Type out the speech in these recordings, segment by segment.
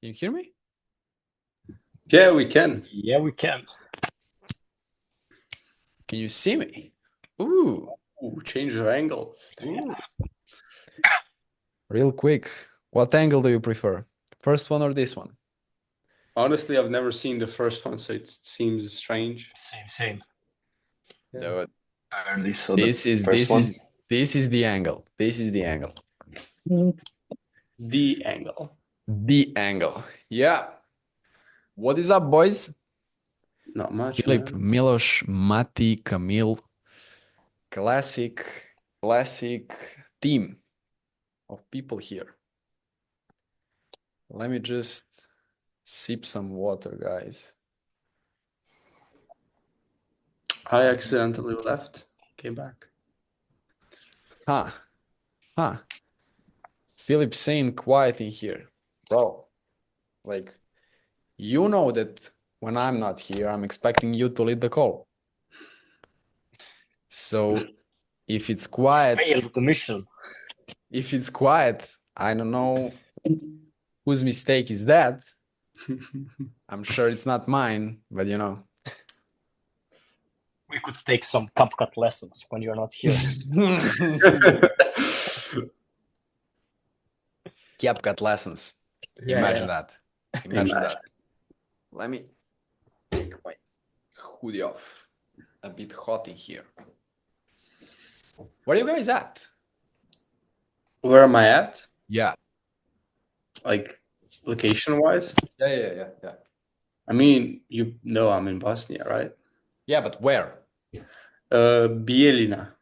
Can you hear me? Yeah, we can. Yeah, we can. Can you see me? Ooh. Ooh, change of angles. Ooh. Real quick, what angle do you prefer? First one or this one? Honestly, I've never seen the first one, so it seems strange. Same. Yeah. Dude, I already saw this is first one. this is the angle. This is the angle. The angle. The angle. Yeah. What is up, boys? Not much. Filip, Man. Milos, Mati, Camille. Classic team of people here. Let me just sip some water, guys. I accidentally left. Came back. Huh. Filip saying quiet in here. Bro, like, you know that when I'm not here, I'm expecting you to lead the call. So if it's quiet, Failed the mission. if it's quiet, I don't know whose mistake is that. I'm sure it's not mine, but you know. We could take some CapCut lessons when you're not here. CapCut lessons. Imagine that. Imagine that. Let me take my hoodie off. A bit hot in here. Where are you guys at? Where am I at? Yeah. Like, location-wise? Yeah. I mean, you know I'm in Bosnia, right? Yeah, but where? Bijeljina.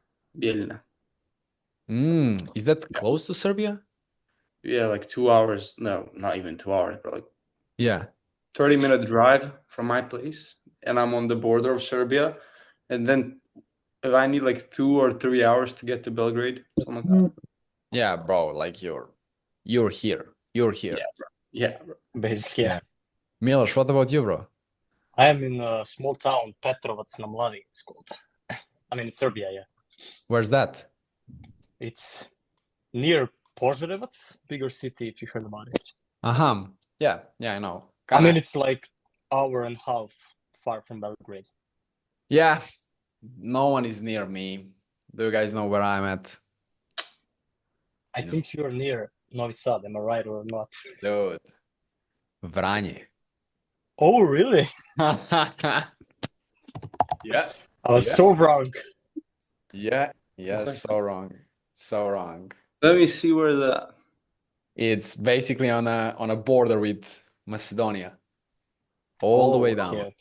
Is that close to Serbia? Yeah, like 2 hours. No, not even 2 hours, but like Yeah. 30-minute drive from my place. And I'm on the border of Serbia. And then if I need like 2 or 3 hours to get to Belgrade, something like that. Yeah, bro, like you're here. You're here. Yeah, bro. Basically, yeah. Miloš, what about you, bro? I am in a small town, Petrovac na Mlavi, it's called. I mean, it's Serbia, yeah. Where's that? It's near Požarevac, bigger city, if you heard about it. Yeah, I know. I mean, it's like hour and a half far from Belgrade. Yeah, no one is near me. Do you guys know where I'm at? I think you're near Novi Sad, am I right or not? Dude, Vranje. Oh, really? Yeah. I was so wrong. Yeah, so wrong. Let me see where the... It's basically on a border with Macedonia. All the way down. Okay.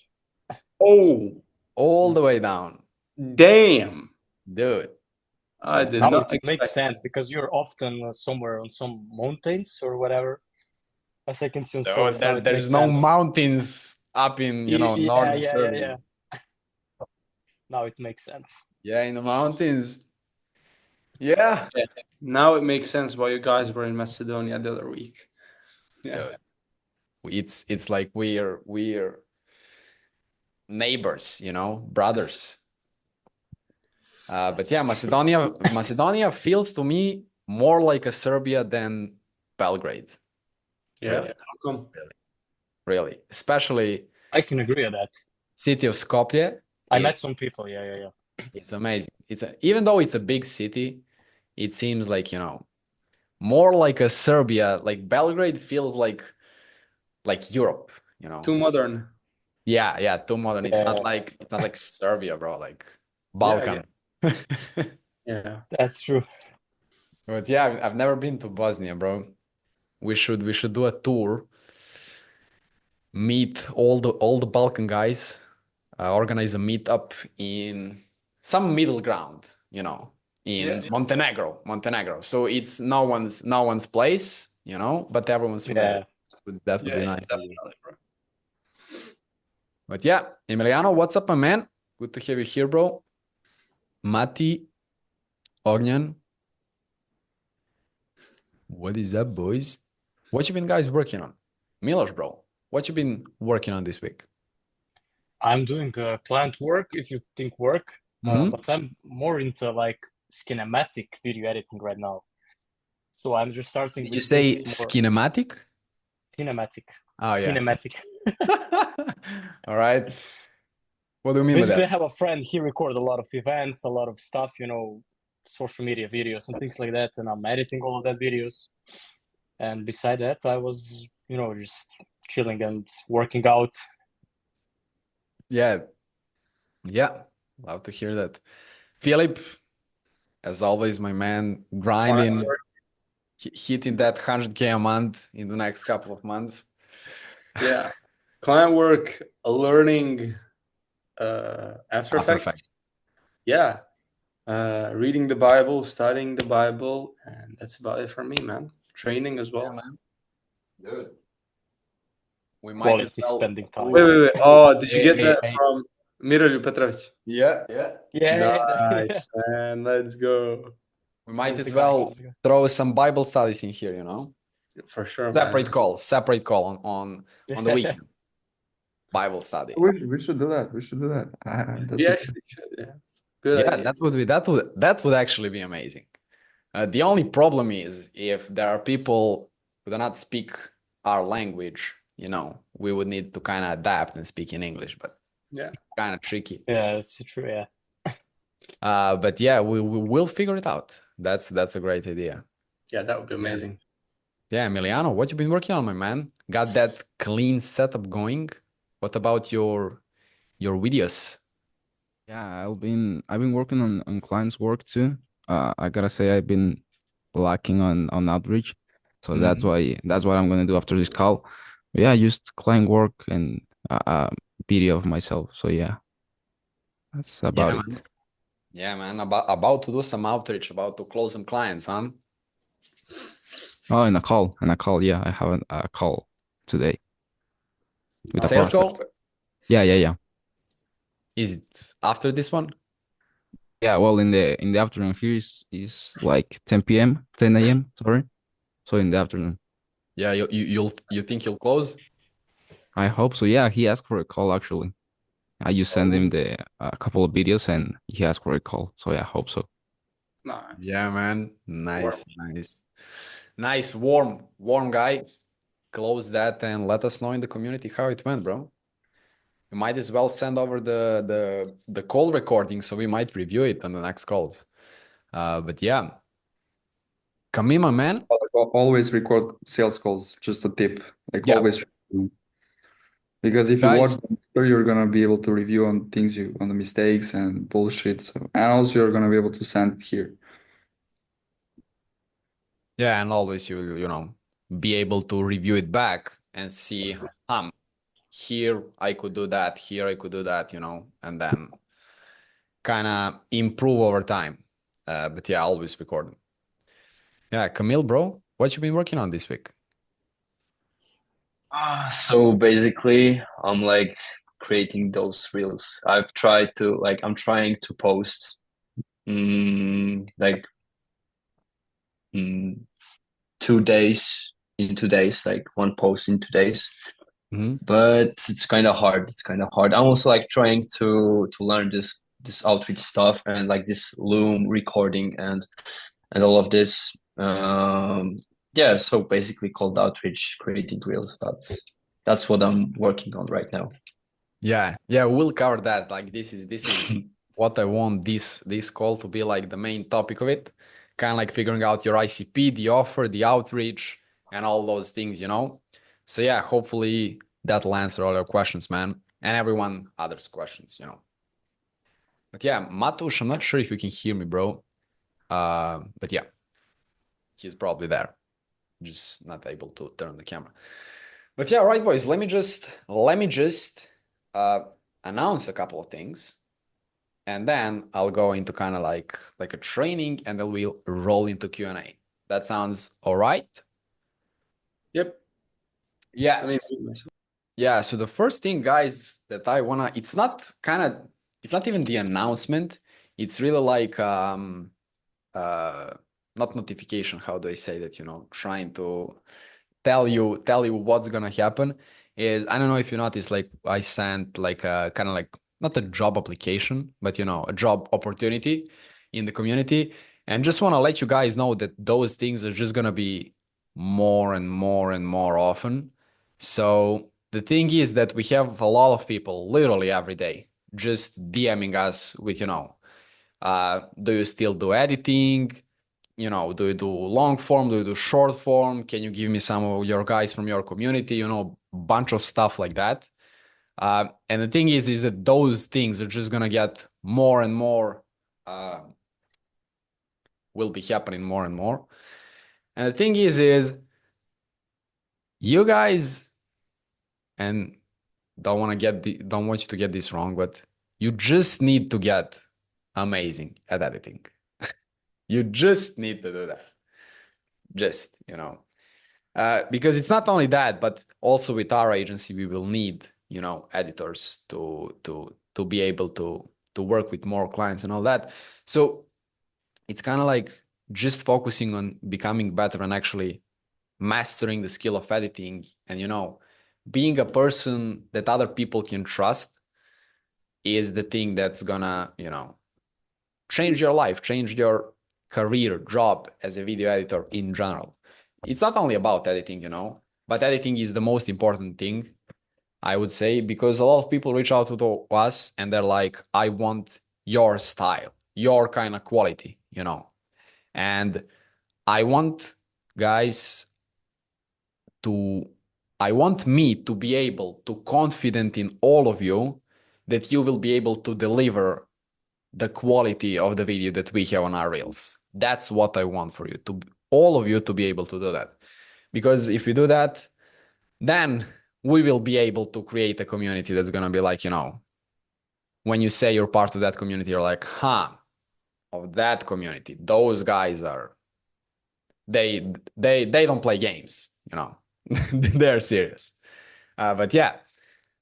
Oh, all the way down. Damn. Dude. I did Now not it makes sense because you're often somewhere on some mountains or whatever. As I can see on stories, there's no mountains up in, northern Serbia. Yeah. Now it makes sense. Yeah, in the mountains. Yeah. Now it makes sense why you guys were in Macedonia the other week. Yeah. It's like we're neighbors, brothers. But yeah, Macedonia feels to me more like a Serbia than Belgrade. Yeah. Really. How come? Really. Especially I can agree on that. City of Skopje. I met some people. Yeah. It's amazing. Even though it's a big city, it seems like, more like a Serbia. Like Belgrade feels like Europe, Too modern. Yeah, too modern. It's not like Serbia, bro, like Balkan. Yeah. That's true. But yeah, I've never been to Bosnia, bro. We should do a tour. Meet all the Balkan guys, organize a meetup in some middle ground, in Montenegro. So it's no one's place, but everyone's familiar. That would be nice. Bro. But yeah, Emiliano, what's up, my man? Good to have you here, bro. Mati, Ognjan. What is up, boys? What you been guys working on? Miloš, bro, what you been working on this week? I'm doing client work, if you think work, but I'm more into like cinematic video editing right now. So I'm just starting. Did you say cinematic? Cinematic. Oh yeah. Cinematic. All right. What do you mean by Basically, I that? have a friend, he records a lot of events, a lot of stuff, social media videos and things like that, and I'm editing all of that videos. And beside that, I was, just chilling and working out. Yeah. Yeah. Love to hear that. Philip, as always, my man, grinding, hitting that 100K a month in the next couple of months. Yeah. Client work, learning After Effects. Yeah. Reading the Bible, studying the Bible, and that's about it for me, man. Training as well. Yeah, man. Good. We might Quality as well. spending time. Wait. Oh, did you get Hey, that hey. from Miroljub Petrovic? Yeah. Nice, man. Let's go. We might That's as the guy, well that's the guy. throw some Bible studies in here, For sure, Separate man. call on the weekend. Bible study. We should do that. We should do that. That's We a- actually should, yeah. Good Yeah, idea. that would actually be amazing. The only problem is if there are people who do not speak our language, we would need to kind of adapt and speak in English, but Yeah. kind of tricky. Yeah, it's true, yeah. But yeah, we will figure it out. That's a great idea. Yeah, that would be amazing. Yeah, Emiliano, what you been working on, my man? Got that clean setup going? What about your videos? Yeah, I've been working on clients' work too. I gotta say I've been lacking on outreach, so that's what I'm gonna do after this call. But yeah, just client work and video of myself. So yeah, that's about it. Man. Yeah, man. About to do some outreach, about to close some clients, huh? Oh, and a call. Yeah, I have a call today with a Sales prospect. call? Yeah. Is it after this one? Yeah, well, in the afternoon here is like 10 p.m., 10 a.m. Sorry, so in the afternoon. Yeah, you think you'll close? I hope so. Yeah, he asked for a call actually. I just sent him a couple of videos and he asked for a call. So yeah, I hope so. Nice. Yeah, man. Nice, warm guy. Close that and let us know in the community how it went, bro. You might as well send over the call recording so we might review it on the next calls. But yeah. Kamima, man. Always record sales calls. Just a tip. Like Yeah. always. Because if you watch them, you're gonna be able to review on things on the mistakes and bullshit. So, and also you're gonna be able to send it here. Yeah, and always you be able to review it back and see, here I could do that, here I could do that, and then kind of improve over time. But yeah, always recording. Yeah, Camille, bro, what you been working on this week? So basically, I'm like creating those reels. I'm trying to post like 2 days in 2 days, like one post in 2 days. But it's kind of hard. I'm also like trying to learn this outreach stuff and like this Loom recording and all of this. Yeah, so basically cold outreach, creating reels. That's what I'm working on right now. Yeah, we'll cover that. Like this is what I want this call to be like the main topic of it. Kind of like figuring out your ICP, the offer, the outreach, and all those things, So yeah, hopefully that'll answer all your questions, man, and everyone others questions, But yeah, Matush, I'm not sure if you can hear me, bro. But yeah, he's probably there, just not able to turn the camera. But yeah, right, boys. Let me just announce a couple of things, and then I'll go into kind of like a training, and then we'll roll into Q&A. That sounds all right? Yep. Yeah. Yeah. So the first thing, guys, that I wanna, it's not even the announcement. It's really like not notification. How do I say that? Trying to tell you what's gonna happen is, I don't know if you noticed, like I sent like a kind of like not a job application, but a job opportunity in the community, and just want to let you guys know that those things are just gonna be more and more and more often. So the thing is that we have a lot of people literally every day just DMing us with, do you still do editing? Do you do long form? Do you do short form? Can you give me some of your guys from your community? Bunch of stuff like that. And the thing is that those things are just gonna get more and more, will be happening more and more. And the thing is you guys, and don't want you to get this wrong, but you just need to get amazing at editing. You just need to do that. Just, because it's not only that, but also with our agency, we will need, editors to be able to work with more clients and all that. So it's kind of like just focusing on becoming better and actually mastering the skill of editing and, being a person that other people can trust is the thing that's gonna, change your life, change your career, job as a video editor in general. It's not only about editing, but editing is the most important thing, I would say, because a lot of people reach out to us and they're like, I want your style, your kind of quality, and I want me to be able to confident in all of you that you will be able to deliver the quality of the video that we have on our reels. That's what I want for you, all of you to be able to do that. Because if you do that, then we will be able to create a community that's going to be like, when you say you're part of that community, you're like, of that community, those guys they don't play games, they're serious. But yeah,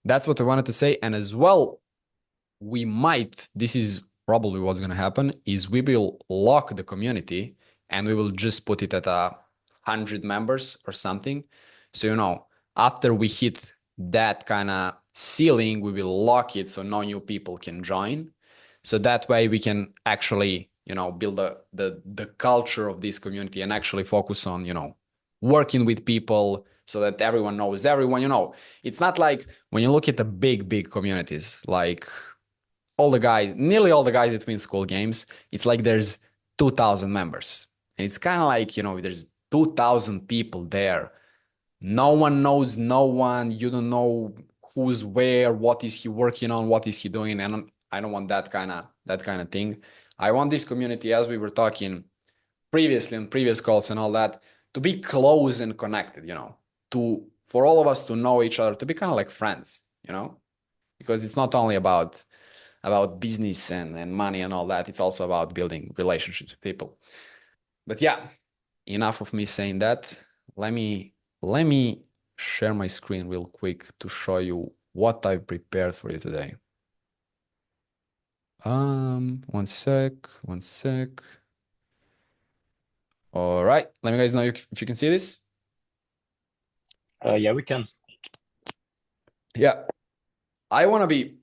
that's what I wanted to say. And as well, this is probably what's going to happen, is we will lock the community and we will just put it at 100 members or something. So, after we hit that kind of ceiling, we will lock it so no new people can join. So that way we can actually, build the culture of this community and actually focus on, working with people so that everyone knows everyone. It's not like when you look at the big communities, like nearly all the guys that win school games, it's like there's 2,000 members. And it's kind of like, there's 2,000 people there. No one knows no one. You don't know who's where, what is he working on, what is he doing. And I don't want that kind of thing. I want this community, as we were talking previously on previous calls and all that, to be close and connected, for all of us to know each other, to be kind of like friends, because it's not only about business and money and all that. It's also about building relationships with people. But yeah, enough of me saying that. Let me share my screen real quick to show you what I've prepared for you today. One sec. All right, let me guys know if you can see this. Yeah, we can. Yeah, I want to be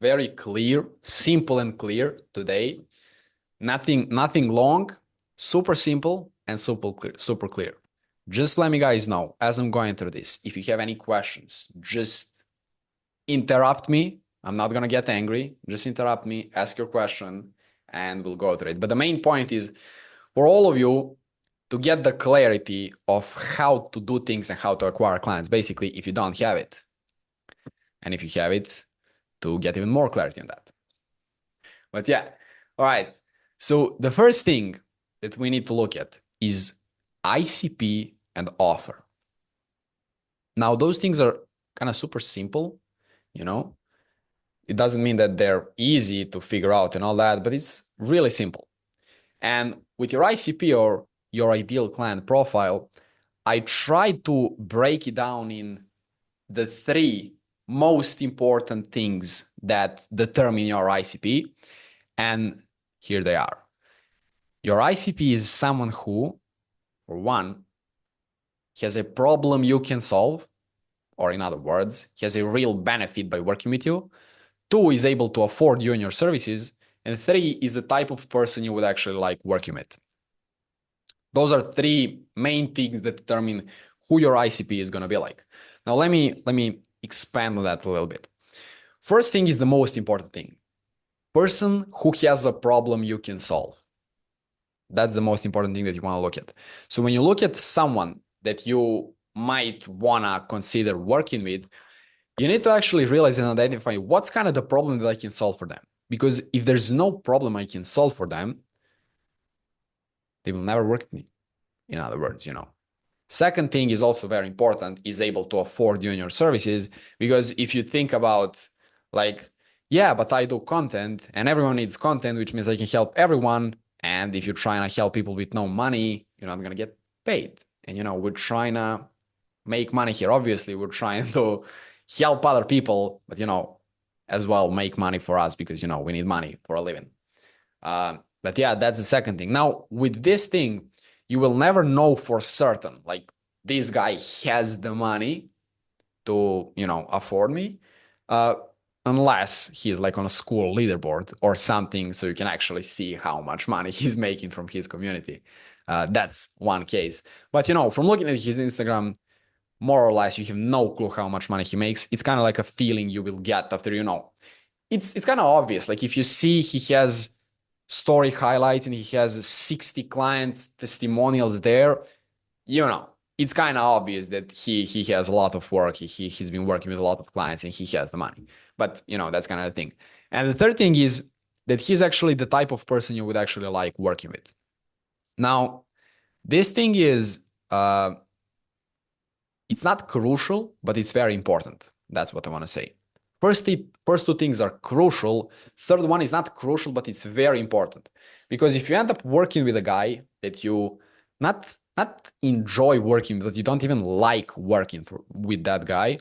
very clear, simple and clear today. Nothing long, super simple and super clear. Just let me guys know as I'm going through this. If you have any questions, just interrupt me. I'm not going to get angry. Just interrupt me, ask your question, and we'll go through it. But the main point is for all of you to get the clarity of how to do things and how to acquire clients. Basically, if you don't have it, and if you have it, to get even more clarity on that. But yeah, all right. So the first thing that we need to look at is ICP and offer. Now, those things are kind of super simple, It doesn't mean that they're easy to figure out and all that, but it's really simple. And with your ICP or your ideal client profile, I try to break it down in the 3 most important things that determine your ICP. And here they are. Your ICP is someone who, for one, has a problem you can solve, or in other words, has a real benefit by working with you. 2, is able to afford you and your services. And 3, is the type of person you would actually like working with. Those are 3 main things that determine who your ICP is going to be like. Now, let me expand on that a little bit. First thing is the most important thing. Person who has a problem you can solve. That's the most important thing that you want to look at. So when you look at someone that you might want to consider working with, you need to actually realize and identify what's kind of the problem that I can solve for them. Because if there's no problem I can solve for them, they will never work with me. In other words, Second thing is also very important, is able to afford you and your services. Because if you think about like, yeah, but I do content and everyone needs content, which means I can help everyone. And if you're trying to help people with no money, you're not going to get paid. And, we're trying to make money here. Obviously, we're trying to help other people, but, as well make money for us because, we need money for a living. But yeah, that's the second thing. Now, with this thing, you will never know for certain, like this guy has the money to, afford me, unless he's like on a school leaderboard or something, so you can actually see how much money he's making from his community. That's one case. But, from looking at his Instagram, more or less, you have no clue how much money he makes. It's kind of like a feeling you will get after, it's kind of obvious. Like if you see he has story highlights and he has 60 clients testimonials there, it's kind of obvious that he has a lot of work. He's been working with a lot of clients and he has the money. But that's kind of the thing. And the third thing is that he's actually the type of person you would actually like working with. Now, this thing is it's not crucial, but it's very important. That's what I want to say. First two things are crucial. Third one is not crucial, but it's very important. Because if you end up working with a guy that you not enjoy working with, that you don't even like working with that guy,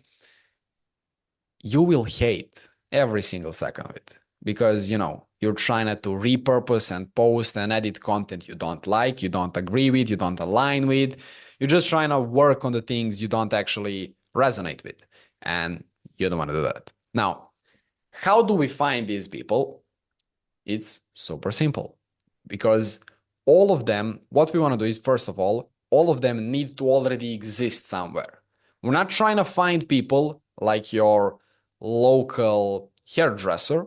you will hate every single second of it. Because, you're trying to repurpose and post and edit content you don't like, you don't agree with, you don't align with. You're just trying to work on the things you don't actually resonate with. And you don't want to do that. Now, how do we find these people? It's super simple. Because all of them, what we want to do is, first of all of them need to already exist somewhere. We're not trying to find people like your local hairdresser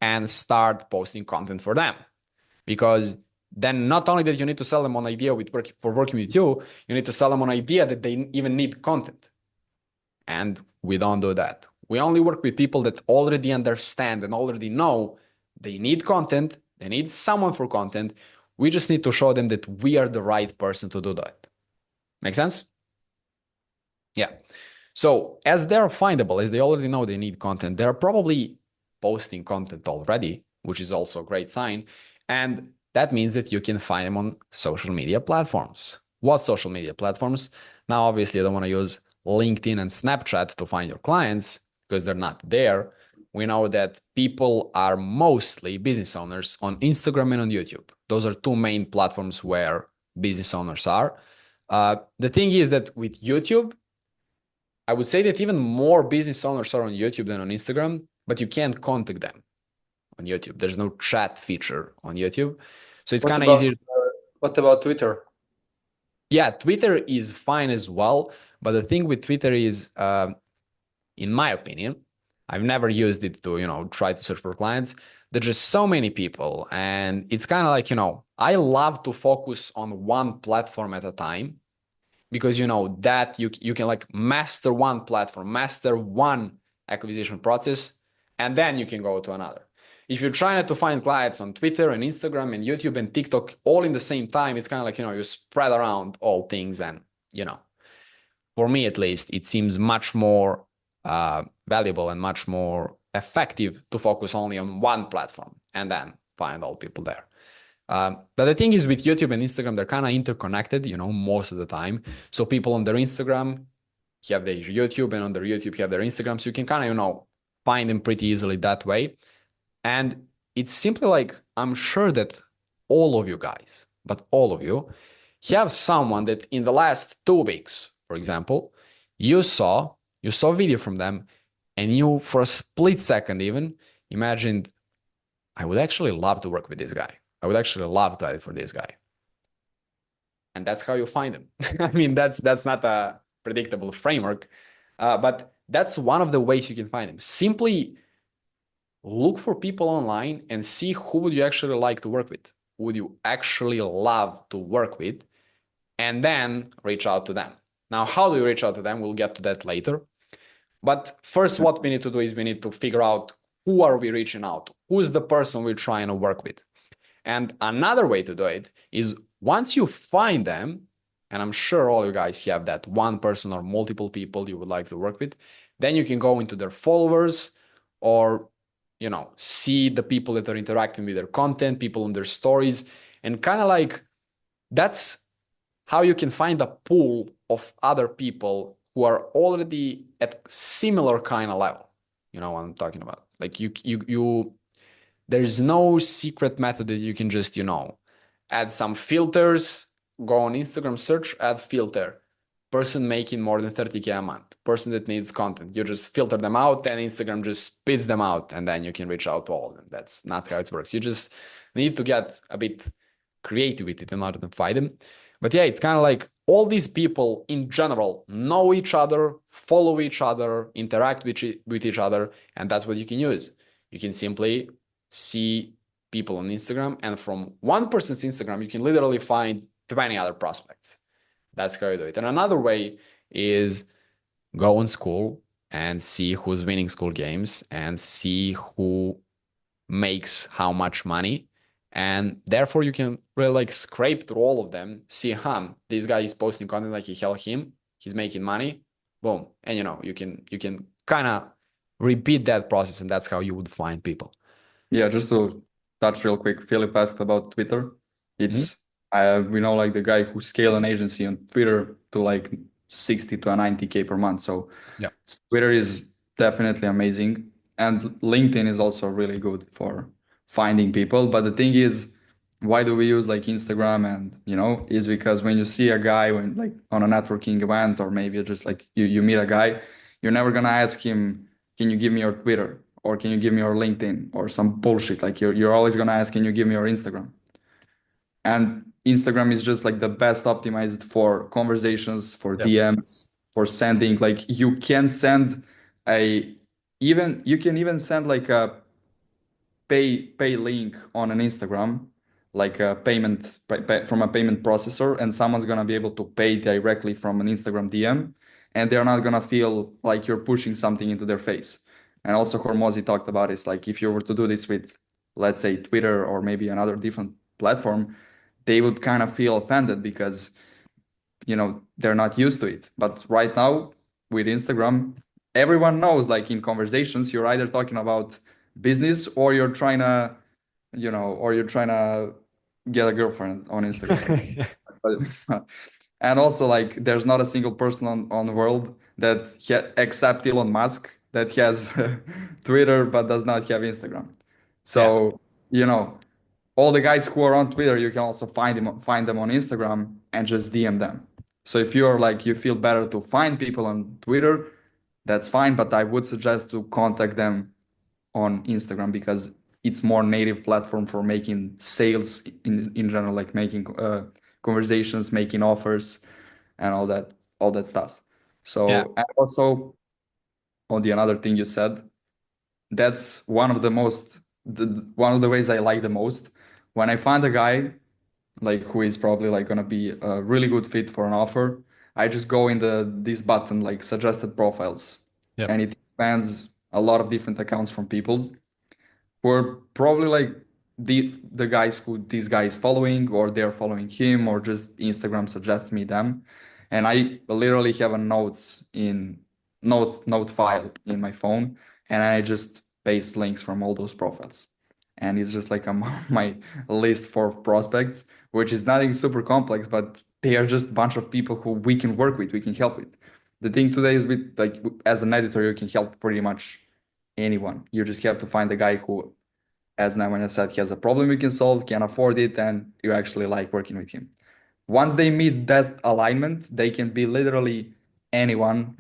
and start posting content for them. Because then not only that you need to sell them an idea for working with you need to sell them an idea that they even need content. And we don't do that. We only work with people that already understand and already know they need content, they need someone for content. We just need to show them that we are the right person to do that. Make sense? Yeah. So as they're findable, as they already know they need content, they're probably posting content already, which is also a great sign. And that means that you can find them on social media platforms. What social media platforms? Now, obviously, I don't want to use LinkedIn and Snapchat to find your clients because they're not there. We know that people are mostly business owners on Instagram and on YouTube. Those are two main platforms where business owners are. The thing is that with YouTube, I would say that even more business owners are on YouTube than on Instagram, but you can't contact them on YouTube. There's no chat feature on YouTube. So it's kind of easier. What about Twitter? Yeah, Twitter is fine as well. But the thing with Twitter is, in my opinion, I've never used it to, try to search for clients. There's just so many people. And it's kind of like, I love to focus on one platform at a time because, that you can like master one platform, master one acquisition process, and then you can go to another. If you're trying to find clients on Twitter and Instagram and YouTube and TikTok all in the same time, it's kind of like, you spread around all things. And, for me, at least, it seems much more valuable and much more effective to focus only on one platform and then find all people there. But the thing is with YouTube and Instagram, they're kind of interconnected, most of the time. So people on their Instagram have their YouTube and on their YouTube have their Instagram. So you can kind of, find them pretty easily that way. And it's simply like, I'm sure that all of you guys, but all of you have someone that in the last 2 weeks, for example, you saw a video from them and you, for a split second even, imagined, I would actually love to work with this guy. I would actually love to edit for this guy. And that's how you find them. I mean, that's not a predictable framework. But that's one of the ways you can find them. Simply look for people online and see who would you actually like to work with. Would you actually love to work with? And then reach out to them. Now, how do you reach out to them? We'll get to that later. But first, what we need to do is we need to figure out who are we reaching out to? Who's the person we're trying to work with? And another way to do it is once you find them, and I'm sure all you guys have that one person or multiple people you would like to work with, then you can go into their followers or, you know, see the people that are interacting with their content, people on their stories, and kind of like that's how you can find a pool of other people who are already at similar kind of level. You know what I'm talking about? Like you there's no secret method that you can just, you know, add some filters, go on Instagram, search, add filter, person making more than 30K a month, person that needs content. You just filter them out and Instagram just spits them out and then you can reach out to all of them. That's not how it works. You just need to get a bit creative with it in order to find them. But yeah, it's kind of like all these people in general know each other, follow each other, interact with each other, and that's what you can use. You can simply see people on Instagram, and from one person's Instagram, you can literally find 20 other prospects. That's how you do it. And another way is go in school and see who's winning school games and see who makes how much money. And therefore you can really like scrape through all of them, see, this guy is posting content like he helped him, he's making money, boom. And you know, you can kind of repeat that process, and that's how you would find people. Yeah, just to touch real quick, Philip asked about Twitter. It's we know like the guy who scaled an agency on Twitter to like 60 to 90K per month. So yeah, Twitter is definitely amazing. And LinkedIn is also really good for finding people. But the thing is, why do we use like Instagram and, you know, is because when you see a guy when like on a networking event or maybe just like you meet a guy, you're never gonna ask him, can you give me your Twitter? Or can you give me your LinkedIn or some bullshit? Like you're always gonna ask, can you give me your Instagram? And Instagram is just like the best optimized for conversations, for DMs, for sending. Like you can send you can even send like a pay link on an Instagram, like a payment from a payment processor, and someone's gonna be able to pay directly from an Instagram DM, and they're not gonna feel like you're pushing something into their face. And also Hormozy talked about is like if you were to do this with, let's say, Twitter or maybe another different platform, they would kind of feel offended because, you know, they're not used to it. But right now with Instagram, everyone knows like in conversations, you're either talking about business or you're trying to, you know, or you're trying to get a girlfriend on Instagram. And also like there's not a single person on the world that except Elon Musk that has Twitter but does not have Instagram. So, you know, all the guys who are on Twitter, you can also find them on Instagram and just DM them. So if you're like you feel better to find people on Twitter, that's fine, but I would suggest to contact them on Instagram because it's more native platform for making sales in general, like making conversations, making offers, and all that stuff. So and also on the another thing you said, that's one of the ways I like the most. When I find a guy like who is probably like gonna be a really good fit for an offer, I just go in this button like suggested profiles, and it expands a lot of different accounts from people's who are probably like the guys who this guy is following or they're following him or just Instagram suggests me them, and I literally have a note file in my phone, and I just paste links from all those profiles, and it's just like my list for prospects, which is nothing super complex, but they are just a bunch of people who we can work with, we can help with. The thing today is with like as an editor, you can help pretty much anyone. You just have to find a guy who, as Nemanja said, has a problem you can solve, can afford it, and you actually like working with him. Once they meet that alignment, they can be literally anyone,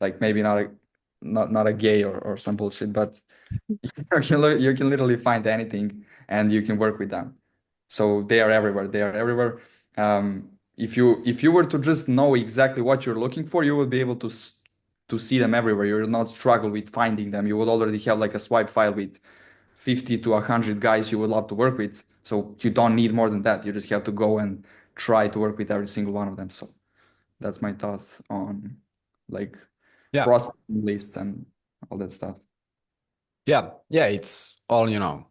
like maybe not a gay or some bullshit, but you can literally find anything and you can work with them. So they are everywhere. They are everywhere. if you were to just know exactly what you're looking for, you would be able to see them everywhere. You would not struggle with finding them. You would already have like a swipe file with 50 to 100 guys you would love to work with. So you don't need more than that. You just have to go and try to work with every single one of them. So that's my thoughts on like prospecting lists and all that stuff. Yeah, it's all, you know,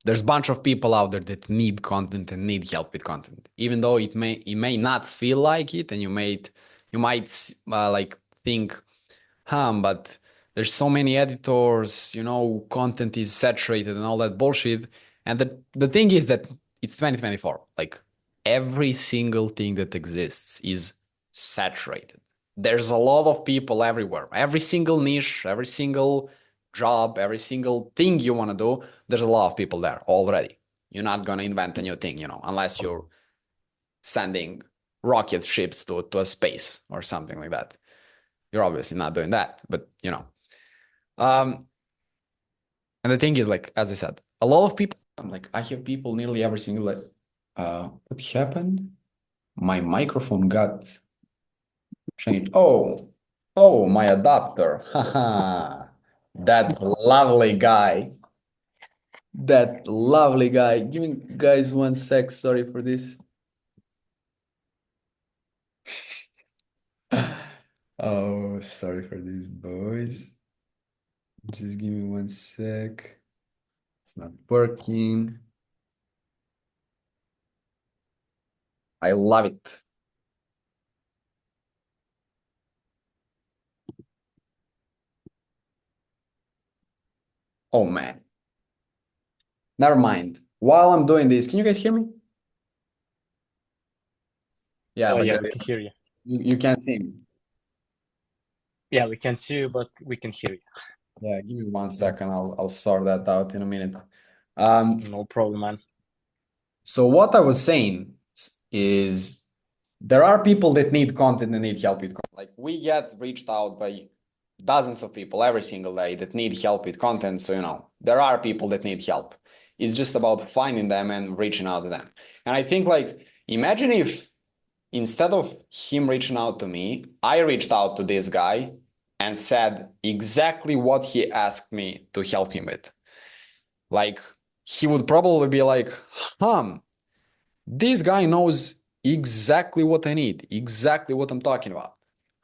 there's a bunch of people out there that need content and need help with content, even though it may not feel like it, and you might like think, but there's so many editors, you know, content is saturated and all that bullshit. And the thing is that it's 2024. Like every single thing that exists is saturated. There's a lot of people everywhere. Every single niche, every single job, every single thing you want to do, there's a lot of people there already. You're not going to invent a new thing, you know, unless you're sending rocket ships to a space or something like that. You're obviously not doing that, but you know. And the thing is, like, as I said, a lot of people, I'm like, I have people nearly every single, like, what happened? My microphone got changed. Oh, my adapter. Haha. That lovely guy. That lovely guy. Give me, guys, 1 sec. Sorry for this. Oh, sorry for this, boys. Just give me 1 sec. It's not working. I love it. Oh man. Never mind. While I'm doing this, can you guys hear me? Yeah, Oh like yeah, we can hear you. You can't see me. Yeah, we can't see you, but we can hear you. Yeah, give me 1 second. I'll sort that out in a minute. No problem, man. So what I was saying is there are people that need content and need help with content. Like we get reached out by dozens of people every single day that need help with content. So, you know, there are people that need help. It's just about finding them and reaching out to them. And I think like, imagine if instead of him reaching out to me, I reached out to this guy and said exactly what he asked me to help him with. Like he would probably be like, this guy knows exactly what I need, exactly what I'm talking about.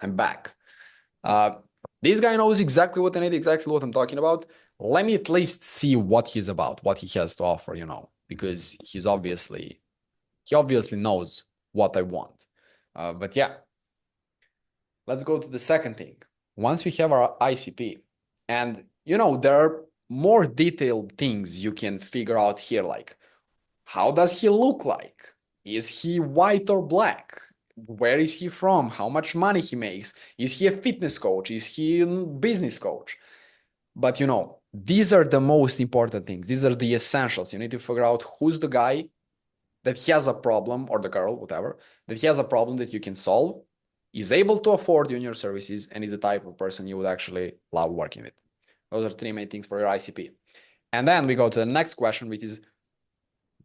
I'm back. This guy knows exactly what I need, exactly what I'm talking about. Let me at least see what he's about, what he has to offer, you know, because he obviously knows what I want. But yeah, let's go to the second thing. Once we have our ICP, and you know, there are more detailed things you can figure out here, like how does he look like? Is he white or black? Where is he from? How much money he makes? Is he a fitness coach? Is he a business coach? But you know, these are the most important things. These are the essentials. You need to figure out who's the guy that has a problem, or the girl, whatever, that has a problem that you can solve, is able to afford you and your services, and is the type of person you would actually love working with. Those are three main things for your ICP. And then we go to the next question, which is,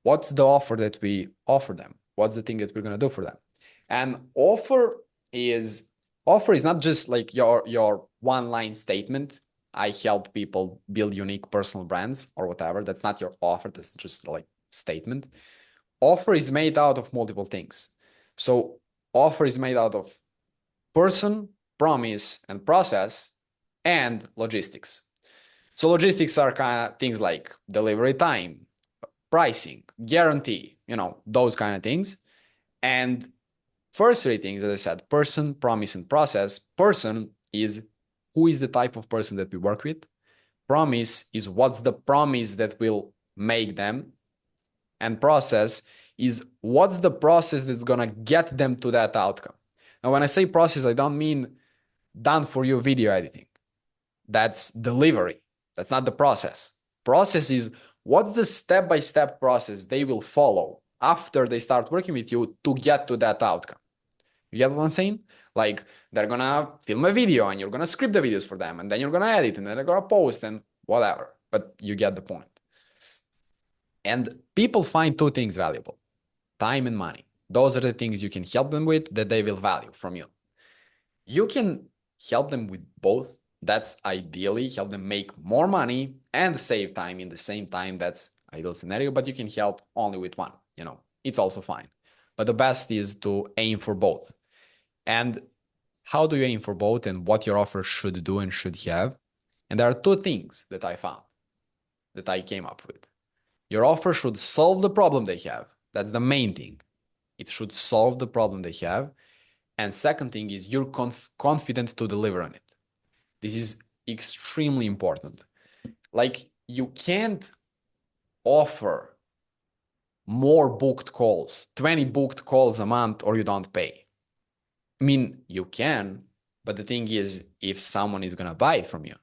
what's the offer that we offer them? What's the thing that we're going to do for them? And offer is not just like your one-line statement. I help people build unique personal brands or whatever. That's not your offer. That's just like statement. Offer is made out of multiple things. So offer is made out of person, promise, and process, and logistics. So logistics are kind of things like delivery time, pricing, guarantee, you know, those kind of things. And first three things, as I said, person, promise, and process. Person is who is the type of person that we work with. Promise is what's the promise that will make them. And process is what's the process that's going to get them to that outcome. Now, when I say process, I don't mean done for you video editing. That's delivery. That's not the process. Process is what's the step-by-step process they will follow after they start working with you to get to that outcome. You get what I'm saying? Like they're gonna film a video and you're gonna script the videos for them and then you're gonna edit and then they're gonna post and whatever. But you get the point. And people find two things valuable: time and money. Those are the things you can help them with that they will value from you. You can help them with both. That's ideally help them make more money and save time in the same time. That's ideal scenario, but you can help only with one, it's also fine. But the best is to aim for both. And how do you aim for both and what your offer should do and should have? And there are two things that I found, that I came up with. Your offer should solve the problem they have. That's the main thing. It should solve the problem they have. And second thing is you're confident to deliver on it. This is extremely important. Like, you can't offer more booked calls, 20 booked calls a month, or you don't pay. I mean, you can, but the thing is, if someone is going to buy it from you,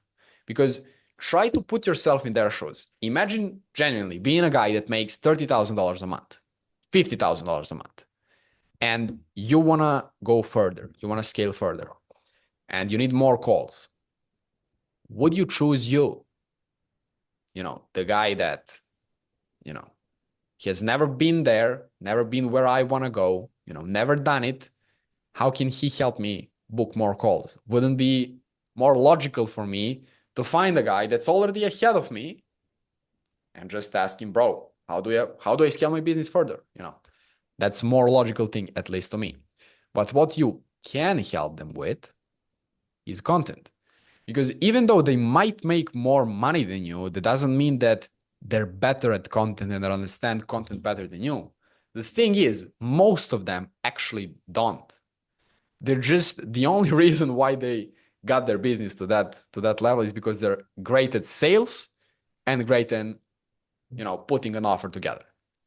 because try to put yourself in their shoes. Imagine genuinely being a guy that makes $30,000 a month, $50,000 a month, and you want to go further, you want to scale further, and you need more calls. Would you choose the guy that, he has never been there, never been where I want to go, never done it? How can he help me book more calls? Wouldn't be more logical for me to find a guy that's already ahead of me and just ask him, bro, how do I scale my business further? That's more logical thing, at least to me. But what you can help them with is content. Because even though they might make more money than you, that doesn't mean that they're better at content and they understand content better than you. The thing is, most of them actually don't. They're just, the only reason why they got their business to that level is because they're great at sales and great in, putting an offer together.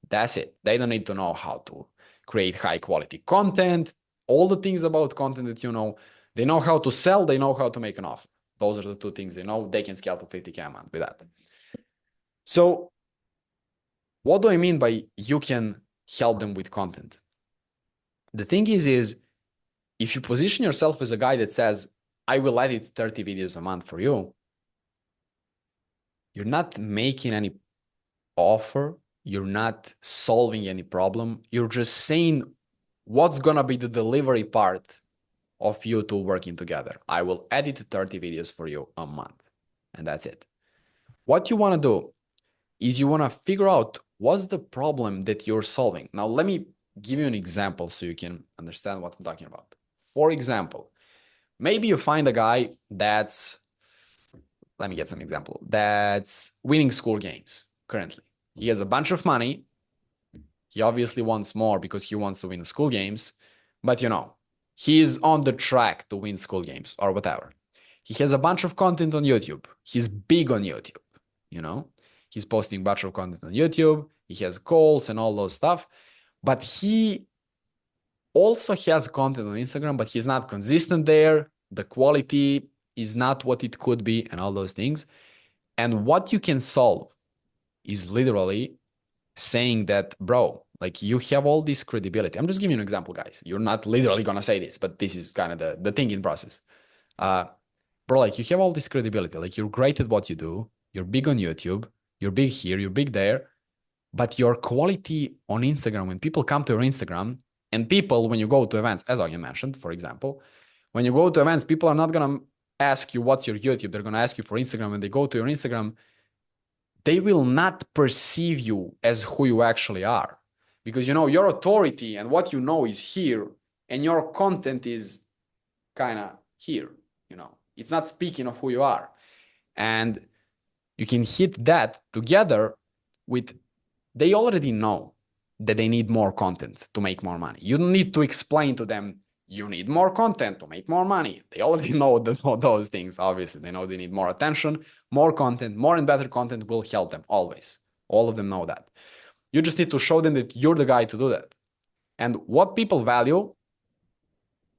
That's it. They don't need to know how to create high quality content, all the things about content that they know how to sell, they know how to make an offer. Those are the two things they know. They can scale to 50K a month with that. So what do I mean by you can help them with content? The thing is if you position yourself as a guy that says, I will edit 30 videos a month for you, you're not making any offer. You're not solving any problem. You're just saying what's going to be the delivery part of you two working together. I will edit 30 videos for you a month. And that's it. What you want to do is you want to figure out what's the problem that you're solving. Now, let me give you an example so you can understand what I'm talking about. For example, maybe you find a guy that's, let me get some example, that's winning school games currently. He has a bunch of money. He obviously wants more because he wants to win school games, but he's on the track to win school games or whatever. He has a bunch of content on YouTube. He's big on YouTube, He's posting a bunch of content on YouTube. He has calls and all those stuff, but he also has content on Instagram, but he's not consistent there. The quality is not what it could be and all those things. And what you can solve is literally saying that, bro, like, you have all this credibility. I'm just giving you an example, guys. You're not literally going to say this, but this is kind of the thinking process. Bro, like, you have all this credibility. Like, you're great at what you do. You're big on YouTube. You're big here. You're big there. But your quality on Instagram, when people come to your Instagram, and people, when you go to events, as I mentioned, for example, when you go to events, people are not going to ask you what's your YouTube. They're going to ask you for Instagram. When they go to your Instagram, they will not perceive you as who you actually are, because your authority and what you know is here, and your content is kind of here. It's not speaking of who you are, and you can hit that together with, they already know that they need more content to make more money. You don't need to explain to them you need more content to make more money. They already know those things. Obviously, they know they need more attention, more content, more and better content will help them always. All of them know that. You just need to show them that you're the guy to do that. And what people value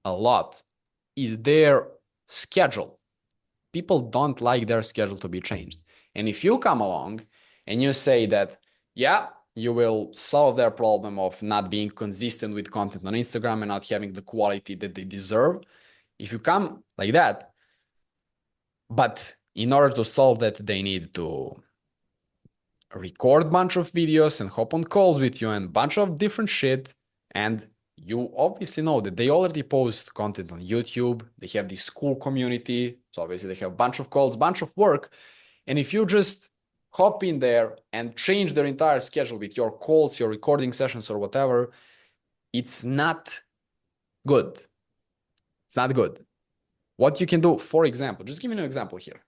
a lot is their schedule. People don't like their schedule to be changed. And if you come along and you say that, yeah, you will solve their problem of not being consistent with content on Instagram and not having the quality that they deserve. If you come like that, but in order to solve that, they need to record a bunch of videos and hop on calls with you and a bunch of different shit And you obviously know that they already post content on YouTube. They have this cool community. So obviously they have a bunch of calls, bunch of work. And if you just hop in there and change their entire schedule with your calls, your recording sessions or whatever, it's not good. It's not good. What you can do, for example, just give me an example here.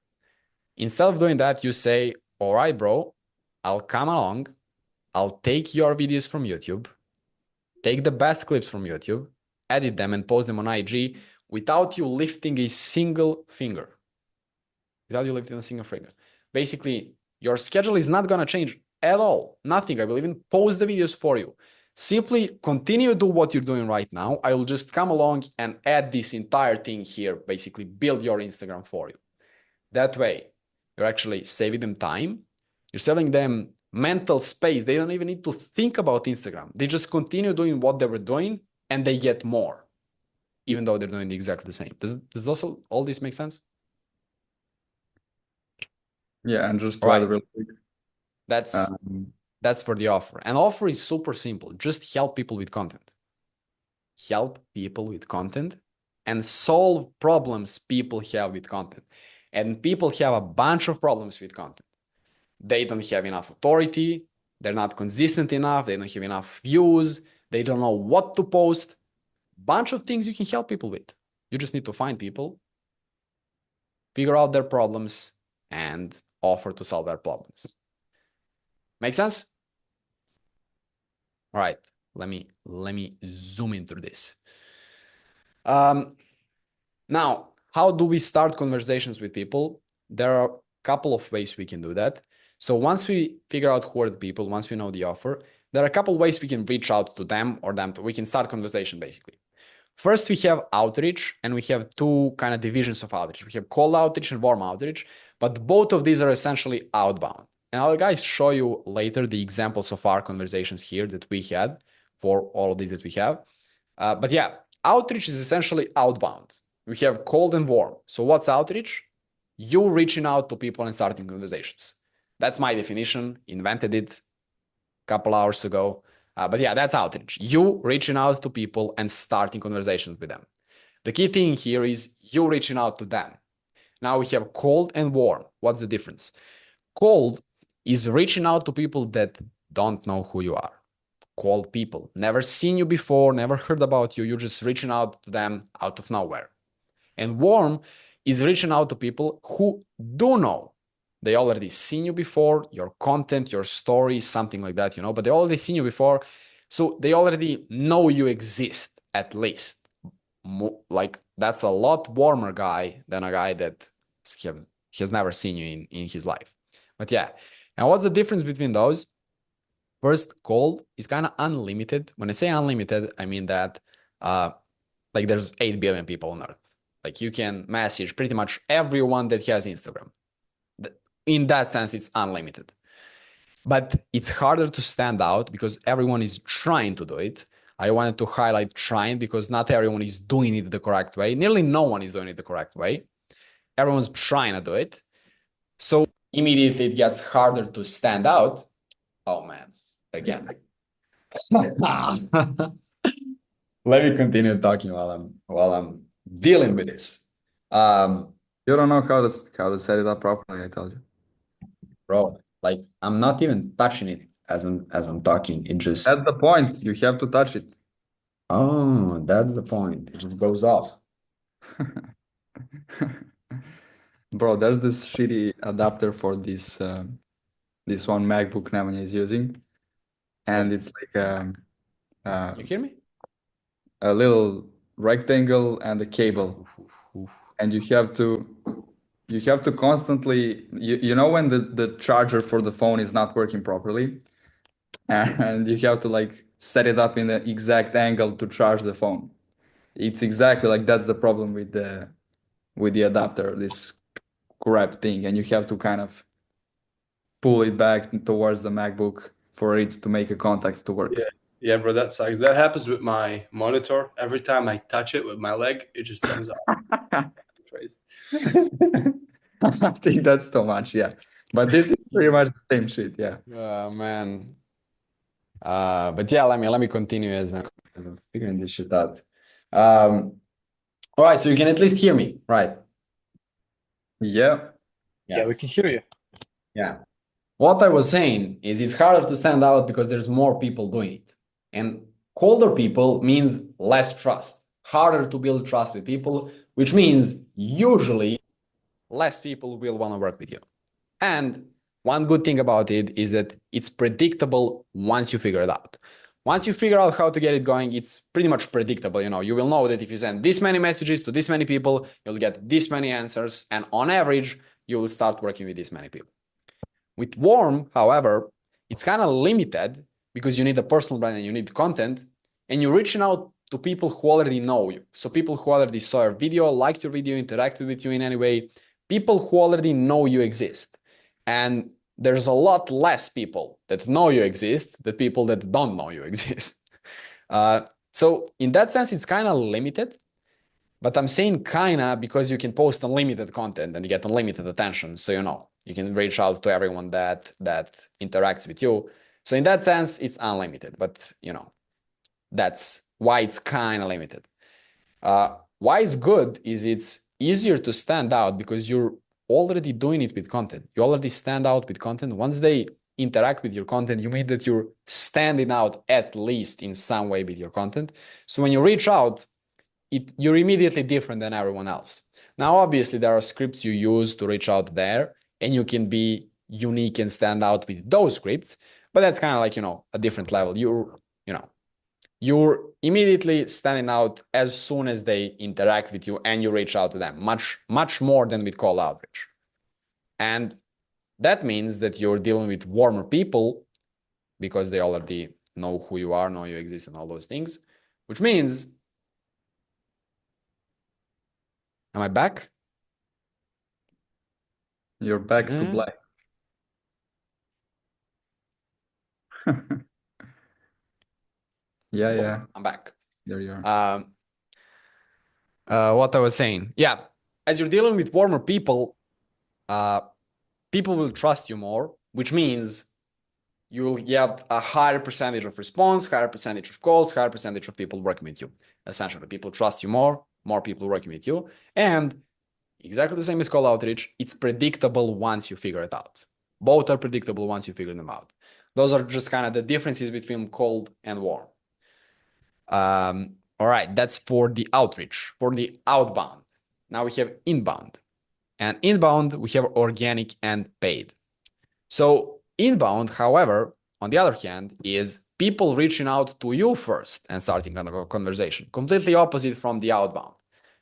Instead of doing that, you say, all right, bro, I'll come along. I'll take your videos from YouTube, take the best clips from YouTube, edit them and post them on IG without you lifting a single finger. Without you lifting a single finger. Basically, your schedule is not going to change at all. Nothing. I will even post the videos for you. Simply continue to do what you're doing right now. I will just come along and add this entire thing here, basically build your Instagram for you. That way, you're actually saving them time. You're saving them mental space. They don't even need to think about Instagram. They just continue doing what they were doing and they get more, even though they're doing exactly the same. Does also all this make sense? Yeah, and just to right. add real quick. That's for the offer. And offer is super simple. Just help people with content. Help people with content and solve problems people have with content. And people have a bunch of problems with content. They don't have enough authority. They're not consistent enough. They don't have enough views. They don't know what to post. Bunch of things you can help people with. You just need to find people, figure out their problems, and offer to solve their problems. Make sense? All right, let me zoom in through this. Now, how do we start conversations with people? There are a couple of ways we can do that. So once we figure out who are the people, once we know the offer, there are a couple of ways we can reach out to them or we can start conversation basically. First, we have outreach, and we have two kind of divisions of outreach. We have cold outreach and warm outreach, but both of these are essentially outbound. And I'll guys show you later the examples of our conversations here that we had for all of these that we have. But yeah, outreach is essentially outbound. We have cold and warm. So what's outreach? You reaching out to people and starting conversations. That's my definition. Invented it a couple hours ago. But yeah, that's outreach. You reaching out to people and starting conversations with them. The key thing here is you reaching out to them. Now we have cold and warm. What's the difference? Cold is reaching out to people that don't know who you are. Cold people, never seen you before, never heard about you. You're just reaching out to them out of nowhere. And warm is reaching out to people who do know. They already seen you before, your content, your stories, something like that, but they already seen you before. So they already know you exist, at least. Like, that's a lot warmer guy than a guy that has never seen you in his life. But yeah, and what's the difference between those? First, cold is kind of unlimited. When I say unlimited, I mean that like there's 8 billion people on Earth. Like you can message pretty much everyone that has Instagram. In that sense, it's unlimited. But it's harder to stand out because everyone is trying to do it. I wanted to highlight trying because not everyone is doing it the correct way. Nearly no one is doing it the correct way. Everyone's trying to do it. So immediately it gets harder to stand out. Oh man, again. Let me continue talking while I'm dealing with this. You don't know how to set it up properly, I told you. Bro, like I'm not even touching it as I'm talking. It just That's the point. You have to touch it. Oh, that's the point. It just goes off. Bro, there's this shitty adapter for this this one MacBook Nemanja is using, and it's like You hear me? a little rectangle and a cable, and you have to constantly you know when the charger for the phone is not working properly, and you have to like set it up in the exact angle to charge the phone. It's exactly like that's the problem with the adapter, this crap thing, and you have to kind of pull it back towards the MacBook for it to make a contact to work. Yeah, bro, that sucks. That happens with my monitor. Every time I touch it with my leg, it just turns off. Crazy. I think that's too much, yeah. But this is pretty much the same shit, yeah. Man. But yeah, let me continue as I'm figuring this shit out. All right, so you can at least hear me, right? Yeah. Yeah, we can hear you. Yeah. What I was saying is it's harder to stand out because there's more people doing it. And colder people means less trust, harder to build trust with people, which means usually less people will want to work with you. And one good thing about it is that it's predictable once you figure it out. Once you figure out how to get it going, it's pretty much predictable. You will know that if you send this many messages to this many people, you'll get this many answers. And on average, you will start working with this many people. With warm, however, it's kind of limited because you need a personal brand and you need content, and you're reaching out to people who already know you. So people who already saw your video, liked your video, interacted with you in any way, people who already know you exist. And there's a lot less people that know you exist than people that don't know you exist. So in that sense, it's kind of limited. But I'm saying kinda because you can post unlimited content and you get unlimited attention. So you can reach out to everyone that interacts with you. So in that sense, it's unlimited. But that's why it's kind of limited. Why it's good is it's easier to stand out because you're already doing it with content. You already stand out with content. Once they interact with your content, you mean that you're standing out at least in some way with your content. So when you reach out, you're immediately different than everyone else. Now, obviously, there are scripts you use to reach out there, and you can be unique and stand out with those scripts, but that's kind of like, a different level. You're immediately standing out as soon as they interact with you and you reach out to them, much, much more than with cold outreach. And that means that you're dealing with warmer people because they already know who you are, know you exist, and all those things, which means, am I back? You're back to black. Yeah. I'm back. There you are. What I was saying. Yeah. As you're dealing with warmer people, people will trust you more, which means you'll get a higher percentage of response, higher percentage of calls, higher percentage of people working with you. Essentially, people trust you more people working with you. And exactly the same as cold outreach, it's predictable once you figure it out. Both are predictable once you figure them out. Those are just kind of the differences between cold and warm. All right, that's for the outreach. For the outbound, now we have inbound. And inbound, we have organic and paid. So inbound, however, on the other hand, is people reaching out to you first and starting a conversation. Completely opposite from the outbound.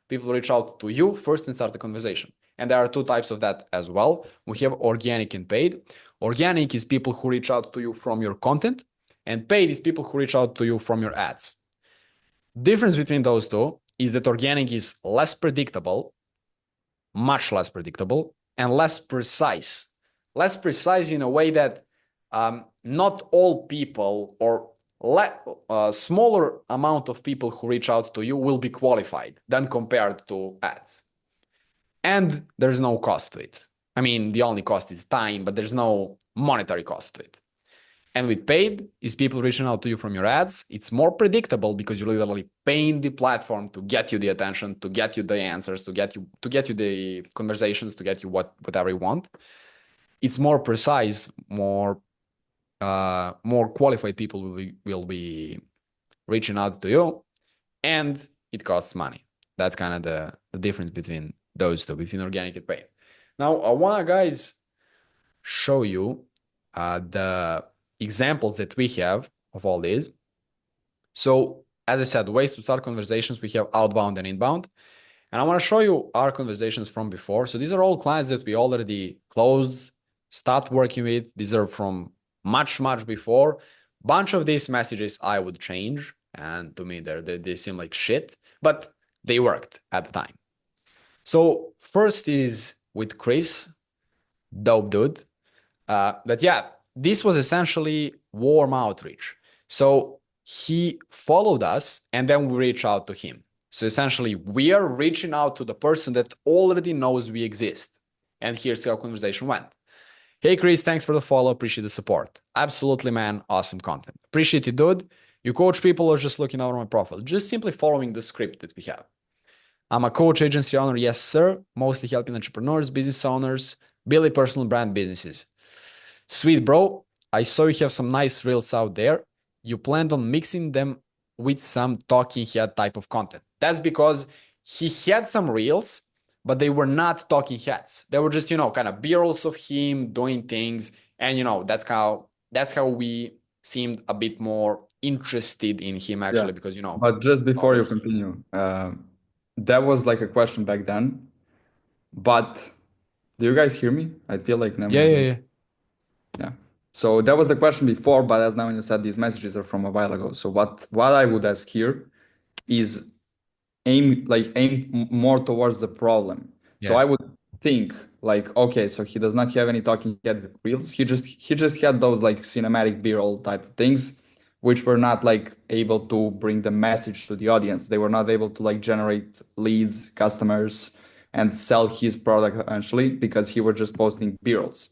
People reach out to you first and start the conversation. And there are two types of that as well. We have organic and paid. Organic is people who reach out to you from your content, and paid is people who reach out to you from your ads. Difference between those two is that organic is less predictable, much less predictable, and less precise. Less precise in a way that not all people or a smaller amount of people who reach out to you will be qualified than compared to ads. And there's no cost to it. I mean, the only cost is time, but there's no monetary cost to it. And with paid is people reaching out to you from your ads. It's more predictable because you're literally paying the platform to get you the attention, to get you the answers, to get you the conversations, to get you whatever you want. It's more precise, more qualified people will be reaching out to you, and it costs money. That's kind of the difference between those two, between organic and paid. Now, I want to, guys, show you the examples that we have of all these. So, as I said, ways to start conversations, we have outbound and inbound. And I want to show you our conversations from before. So these are all clients that we already closed, start working with. These are from much, much before. Bunch of these messages I would change. And to me, they seem like shit, but they worked at the time. So first is with Chris, dope dude. But yeah, this was essentially warm outreach. So he followed us and then we reached out to him. So essentially, we are reaching out to the person that already knows we exist. And here's how conversation went. Hey, Chris, thanks for the follow. Appreciate the support. Absolutely, man. Awesome content. Appreciate it, dude. You coach people or just looking over my profile? Just simply following the script that we have. I'm a coach, agency owner. Yes, sir. Mostly helping entrepreneurs, business owners, building personal brand businesses. Sweet, bro. I saw you have some nice reels out there. You planned on mixing them with some talking head type of content. That's because he had some reels, but they were not talking heads. They were just, kind of B-rolls of him doing things. And, that's how we seemed a bit more interested in him actually, because, But just before you obviously. continue, that was like a question back then. But do you guys hear me? I feel like never. Yeah. Yeah. So that was the question before, but as now you said, these messages are from a while ago. So what I would ask here is aim more towards the problem. So Yeah. I would think like, okay, so he does not have any talking head reels. He just had those like cinematic B-roll type of things, which were not like able to bring the message to the audience. They were not able to like generate leads, customers, and sell his product eventually because he was just posting B-rolls.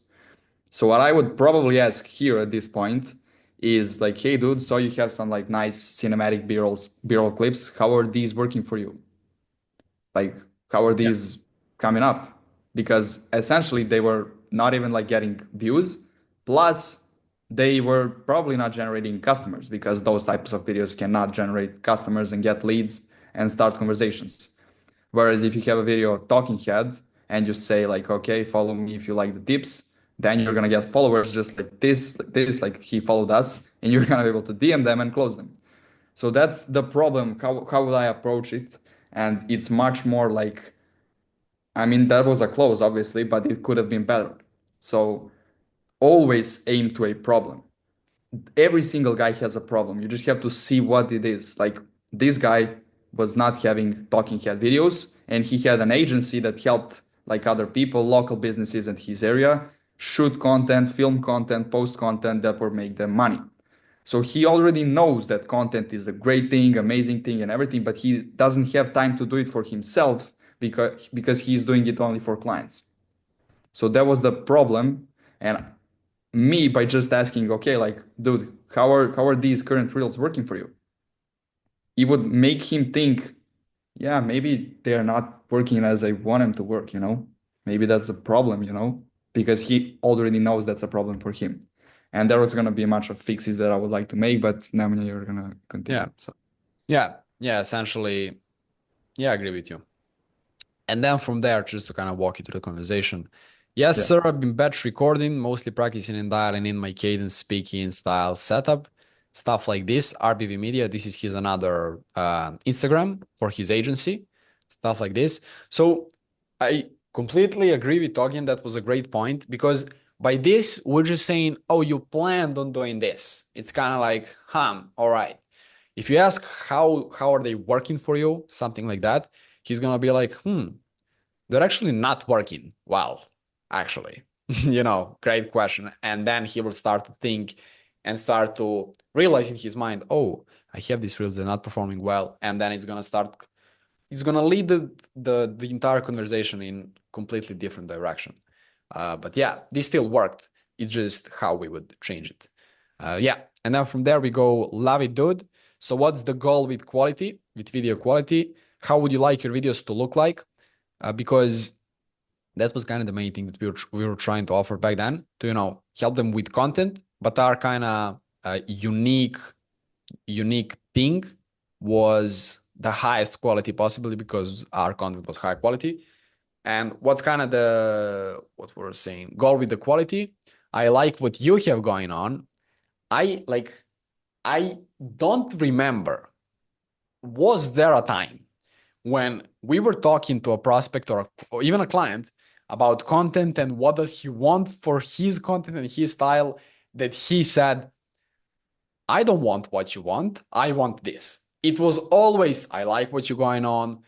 So what I would probably ask here at this point is like, hey dude, so you have some like nice cinematic B-roll clips. How are these working for you? Like, how are these coming up? Because essentially they were not even like getting views, plus they were probably not generating customers because those types of videos cannot generate customers and get leads and start conversations. Whereas if you have a video talking head and you say like, okay, follow me if you like the tips, then you're gonna get followers just like this, like he followed us, and you're gonna be able to DM them and close them. So that's the problem. How would I approach it? And it's much more like, I mean, that was a close, obviously, but it could have been better. So always aim to a problem. Every single guy has a problem. You just have to see what it is. Like this guy was not having talking head videos, and he had an agency that helped like other people, local businesses in his area, shoot content, film content, post content that would make them money. So he already knows that content is a great thing, amazing thing, and everything, but he doesn't have time to do it for himself because he's doing it only for clients. So that was the problem. And me, by just asking, okay, like, dude, how are these current reels working for you? It would make him think, yeah, maybe they're not working as I want them to work, Maybe that's a problem, because he already knows that's a problem for him. And there was gonna be a bunch of fixes that I would like to make, but now you're gonna continue. Yeah. So yeah, essentially, yeah, I agree with you. And then from there, just to kind of walk you through the conversation. Yes, sir, I've been batch recording, mostly practicing and dialing in my cadence speaking style setup, stuff like this. RBV Media, this is his another Instagram for his agency, stuff like this. So I completely agree with Togian. That was a great point because by this, we're just saying, oh, you planned on doing this. It's kind of like, all right. If you ask how are they working for you, something like that, he's gonna be like, they're actually not working well, actually. Great question. And then he will start to think and start to realize in his mind, oh, I have these reels, they're not performing well. And then it's gonna lead the entire conversation in completely different direction. But yeah, this still worked. It's just how we would change it. Yeah. And then from there we go, love it, dude. So what's the goal with quality, with video quality? How would you like your videos to look like? Because that was kind of the main thing that we were trying to offer back then to, help them with content, but our kind of unique thing was the highest quality possibly because our content was high quality. And what's kind of what we're saying, goal with the quality? I like what you have going on. I don't remember, was there a time when we were talking to a prospect or even a client about content and what does he want for his content and his style that he said, I don't want what you want, I want this. It was always, I like what you're going on,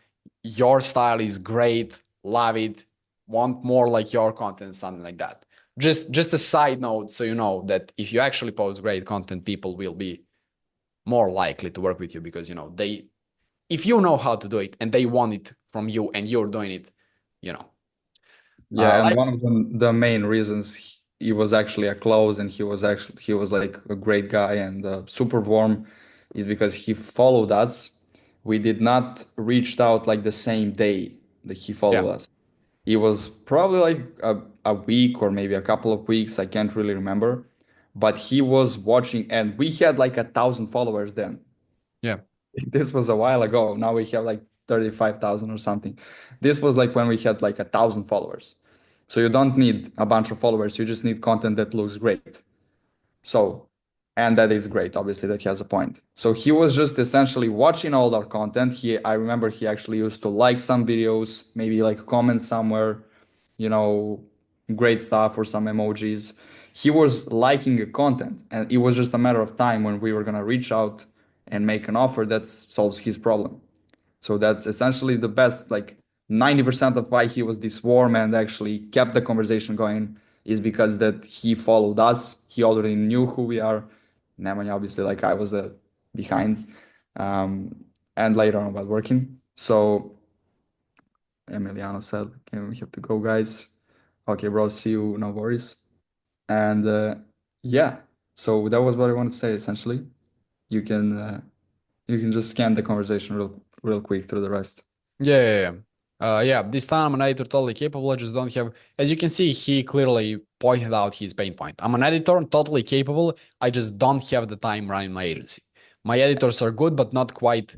your style is great, love it, want more like your content, something like that. Just a side note, so you know that if you actually post great content, people will be more likely to work with you because if you know how to do it and they want it from you and you're doing it, Yeah, and one of the main reasons he was actually a close, and he was like a great guy and super warm. is because he followed us. We did not reached out like the same day that he followed Yeah. us. It was probably like a week or maybe a couple of weeks. I can't really remember. But he was watching, and we had like 1,000 followers then. Yeah. This was a while ago. Now we have like 35,000 or something. This was like when we had like 1,000 followers. So you don't need a bunch of followers. You just need content that looks great. So, and that is great. Obviously, that has a point. So he was just essentially watching all our content. I remember he actually used to like some videos, maybe like comment somewhere, you know, great stuff or some emojis. He was liking the content, and it was just a matter of time when we were gonna reach out and make an offer that solves his problem. So that's essentially the best, like 90% of why he was this warm and actually kept the conversation going is because that he followed us. He already knew who we are. Nemanja, obviously, like I was behind. And later on about working. So Emiliano said, okay, we have to go, guys. Okay, bro, see you, no worries. And yeah, so that was what I wanted to say essentially. You can just scan the conversation real quick through the rest. Yeah. Yeah, this time I'm an editor totally capable. I just don't have, as you can see, he clearly pointed out his pain point. I'm an editor totally capable. I just don't have the time running my agency. My editors are good, but not quite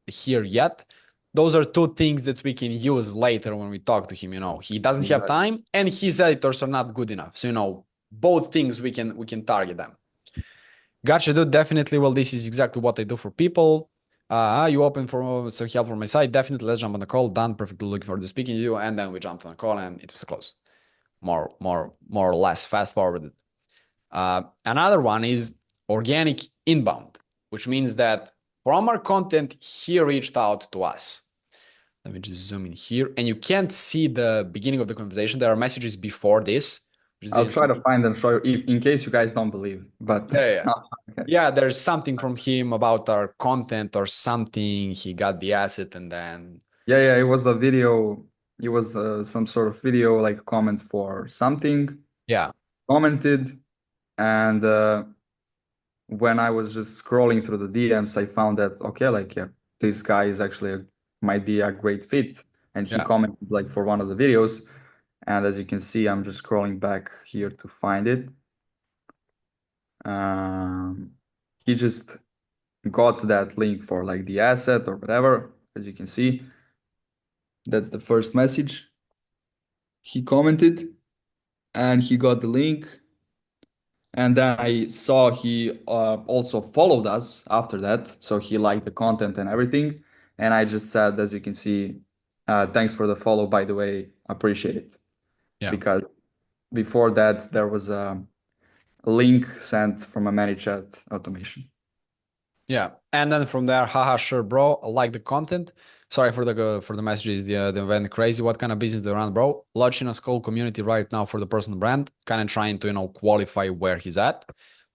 here yet. Those are two things that we can use later when we talk to him. He doesn't have time, and his editors are not good enough. So both things we can target them. Gotcha, dude. Definitely. Well, this is exactly what I do for people. You open for some help from my side. Definitely. Let's jump on the call. Done. Perfectly looking forward to speaking to you. And then we jumped on the call, and it was close. More or less fast forwarded. Another one is organic inbound, which means that from our content, he reached out to us. Let me just zoom in here. And you can't see the beginning of the conversation. There are messages before this. I'll try to find and show you in case you guys don't believe. But yeah. Yeah, there's something from him about our content or something. He got the asset and then. Yeah, it was a video. It was some sort of video, like comment for something. Yeah. Commented, and when I was just scrolling through the DMs, I found that okay, like yeah, this guy is actually might be a great fit, and he commented like for one of the videos. And as you can see, I'm just scrolling back here to find it. He just got that link for like the asset or whatever, as you can see. That's the first message. He commented and he got the link. And then I saw he also followed us after that. So he liked the content and everything. And I just said, as you can see, thanks for the follow, by the way, appreciate it. Yeah. Because before that, there was a link sent from a ManyChat automation. Yeah, and then from there, haha, sure, bro. I like the content. Sorry for the messages. The event crazy. What kind of business do you run, bro? Launching a school community right now for the personal brand. Kind of trying to qualify where he's at.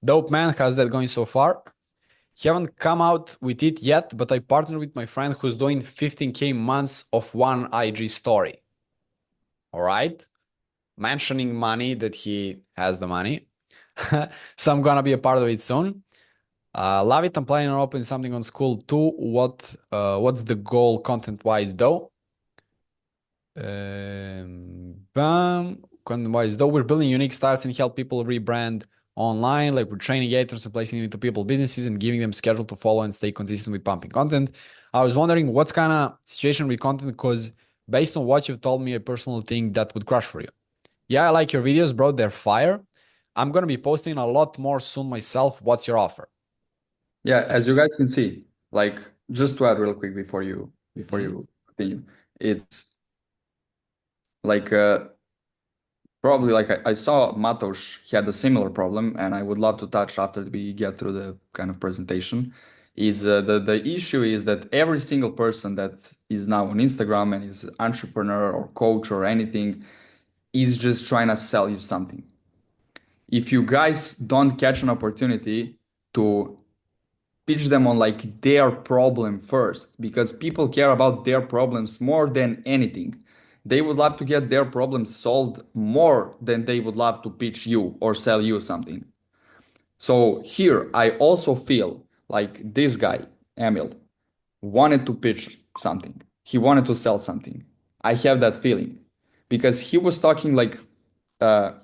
Dope, man. How's that going so far? Haven't come out with it yet, but I partnered with my friend who's doing 15K months of one IG story. All right, mentioning money that he has the money. So I'm gonna be a part of it soon. Love it. I'm planning on opening something on school too. What's the goal content-wise though? Content-wise though, we're building unique styles and help people rebrand online. Like we're training editors and placing it into people businesses and giving them schedule to follow and stay consistent with pumping content. I was wondering what's kind of situation with content because based on what you've told me, I personally think that would crush for you. Yeah, I like your videos, bro. They're fire. I'm gonna be posting a lot more soon myself. What's your offer? Yeah, as you guys can see, like just to add real quick before you continue, it's like probably like I saw Matos, he had a similar problem, and I would love to touch after we get through the kind of presentation. Is the issue is that every single person that is now on Instagram and is entrepreneur or coach or anything is just trying to sell you something. If you guys don't catch an opportunity to pitch them on like their problem first, because people care about their problems more than anything. They would love to get their problems solved more than they would love to pitch you or sell you something. So here I also feel like this guy, Emil, wanted to pitch something. He wanted to sell something. I have that feeling because he was talking like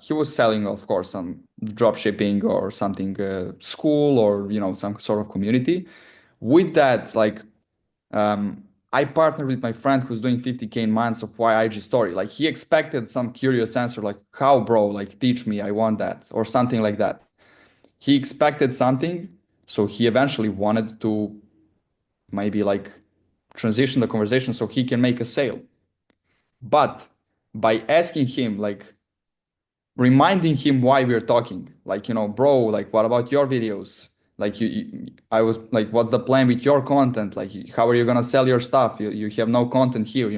he was selling, of course, some drop shipping or something, school or some sort of community. With that, like I partnered with my friend who's doing 50K in months of YIG story. Like he expected some curious answer, like how, bro? Like teach me, I want that, or something like that. He expected something, so he eventually wanted to maybe like transition the conversation so he can make a sale. But by asking him, like reminding him why we're talking, like, bro, like, what about your videos? Like, I was like, what's the plan with your content? Like, how are you gonna sell your stuff? You have no content here.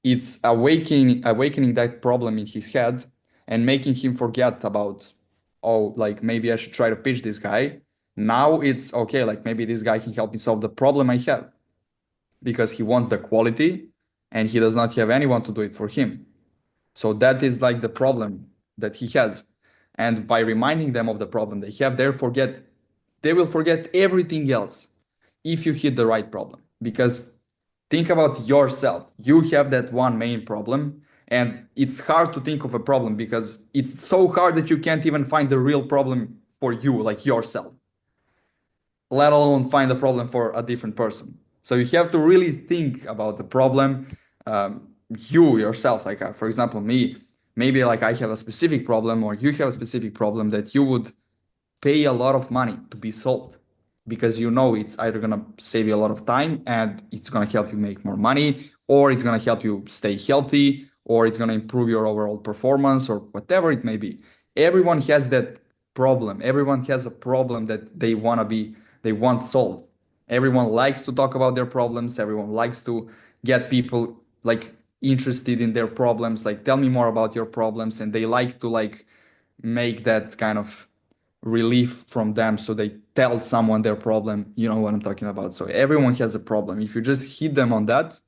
It's awakening that problem in his head and making him forget about, oh, like maybe I should try to pitch this guy. Now it's okay, like maybe this guy can help me solve the problem I have because he wants the quality and he does not have anyone to do it for him. So that is like the problem that he has. And by reminding them of the problem they have, they will forget everything else if you hit the right problem. Because think about yourself. You have that one main problem, and it's hard to think of a problem because it's so hard that you can't even find the real problem for you, like yourself, let alone find a problem for a different person. So you have to really think about the problem, you yourself. Like, for example, me, maybe like I have a specific problem or you have a specific problem that you would pay a lot of money to be solved because it's either going to save you a lot of time and it's going to help you make more money, or it's going to help you stay healthy, or it's going to improve your overall performance, or whatever it may be. Everyone has that problem. Everyone has a problem that they want solved. Everyone likes to talk about their problems. Everyone likes to get people like interested in their problems, like tell me more about your problems, and they like to like make that kind of relief from them, so they tell someone their problem. You know what I'm talking about. So everyone has a problem. If you just hit them on that,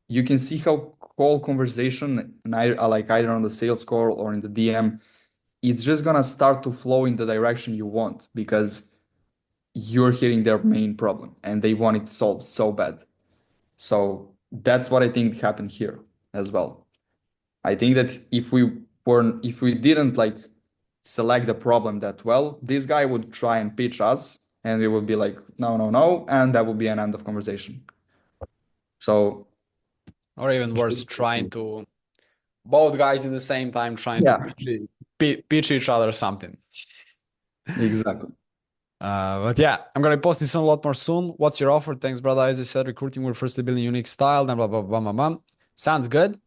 you can see how whole conversation, like either on the sales call or in the DM, it's just gonna start to flow in the direction you want because you're hitting their main problem and they want it solved so bad. So that's what I think happened here as well. I think that if we didn't like select the problem that well, this guy would try and pitch us and we would be like, no, no, no, and that would be an end of conversation. So, or even worse, trying to both guys in the same time trying yeah, to pitch each other something. Exactly. But yeah, I'm gonna post this on a lot more soon. What's your offer? Thanks, brother. As I said, recruiting will firstly build a unique style. Then blah blah blah blah blah. Sounds good.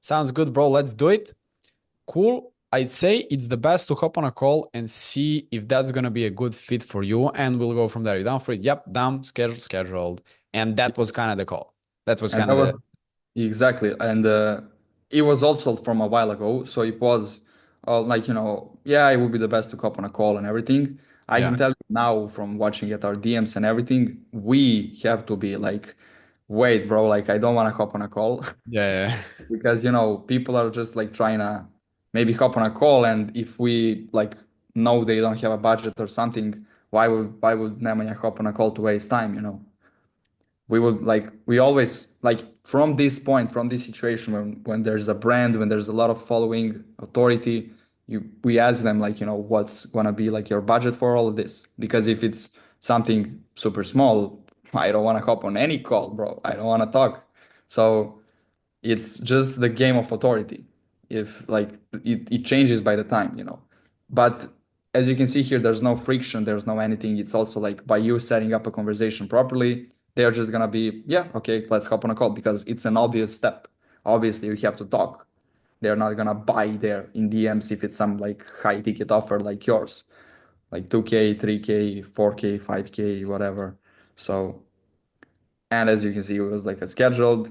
Sounds good, bro. Let's do it. Cool. I'd say it's the best to hop on a call and see if that's gonna be a good fit for you, and we'll go from there. You down for it? Yep, down. Scheduled. And that was kind of the call. That was kind of the exactly. And it was also from a while ago, so it was like yeah, it would be the best to hop on a call and everything. I Yeah. can tell you now from watching at our DMs and everything, we have to be like, wait, bro, like I don't want to hop on a call. Yeah. Because people are just like trying to maybe hop on a call, and if we like know they don't have a budget or something, why would Nemanja hop on a call to waste time? We always like from this point, from this situation, when there's a brand, when there's a lot of following authority, we ask them like, what's gonna be like your budget for all of this? Because if it's something super small, I don't want to hop on any call, bro. I don't want to talk. So it's just the game of authority. If like it changes by the time. But as you can see here, there's no friction, there's no anything. It's also like by you setting up a conversation properly, they're just gonna be, yeah, okay, let's hop on a call, because it's an obvious step. Obviously, we have to talk. They're not gonna buy there in DMs if it's some like high ticket offer like yours, like 2K, 3K, 4K, 5K, whatever. So, and as you can see, it was like a scheduled.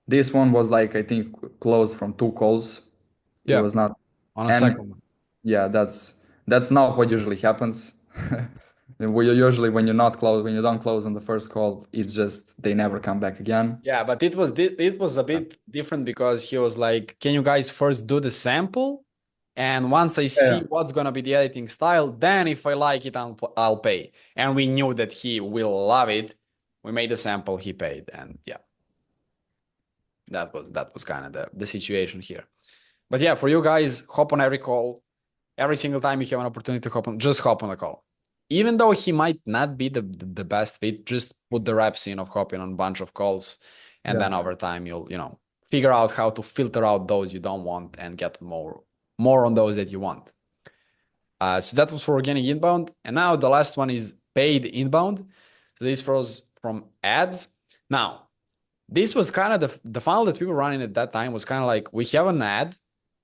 This one was like, I think, closed from 2 calls. It Yeah. was not. On a And second one. yeah, that's not what usually happens. Usually when you don't close on the first call, it's just they never come back again. Yeah, but it was a bit different because he was like, "Can you guys first do the sample?" And once I see what's gonna be the editing style, then if I like it, I'll pay. And we knew that he will love it. We made a sample, he paid, and yeah, that was kind of the situation here. But yeah, for you guys, hop on every call. Every single time you have an opportunity to just hop on a call. Even though he might not be the best fit, just put the reps in of hopping on a bunch of calls, and then over time you'll figure out how to filter out those you don't want and get more on those that you want. So that was for organic inbound, and now the last one is paid inbound. So this was from ads. Now, this was kind of the funnel that we were running at that time was kind of like we have an ad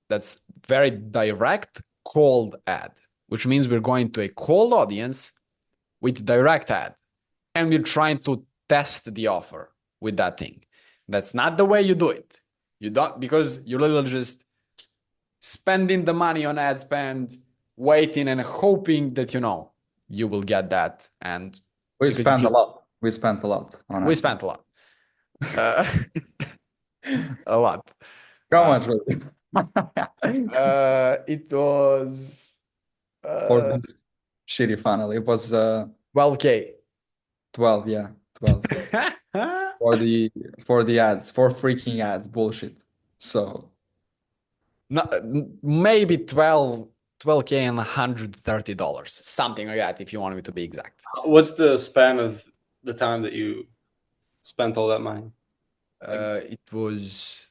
that's very direct cold ad, which means we're going to a cold audience with direct ad, and we're trying to test the offer with that thing. That's not the way you do it. You don't, because you're literally just spending the money on ad spend, waiting and hoping that you will get that. And we spent a lot. We spent a lot on it. We spent a lot. A lot. How much was it? It was for this shitty funnel. It was 12K. 12, yeah, 12 for the ads, for freaking ads, bullshit. So no, maybe 12K and $130, something like that, if you want me to be exact. What's the span of the time that you spent all that money? It was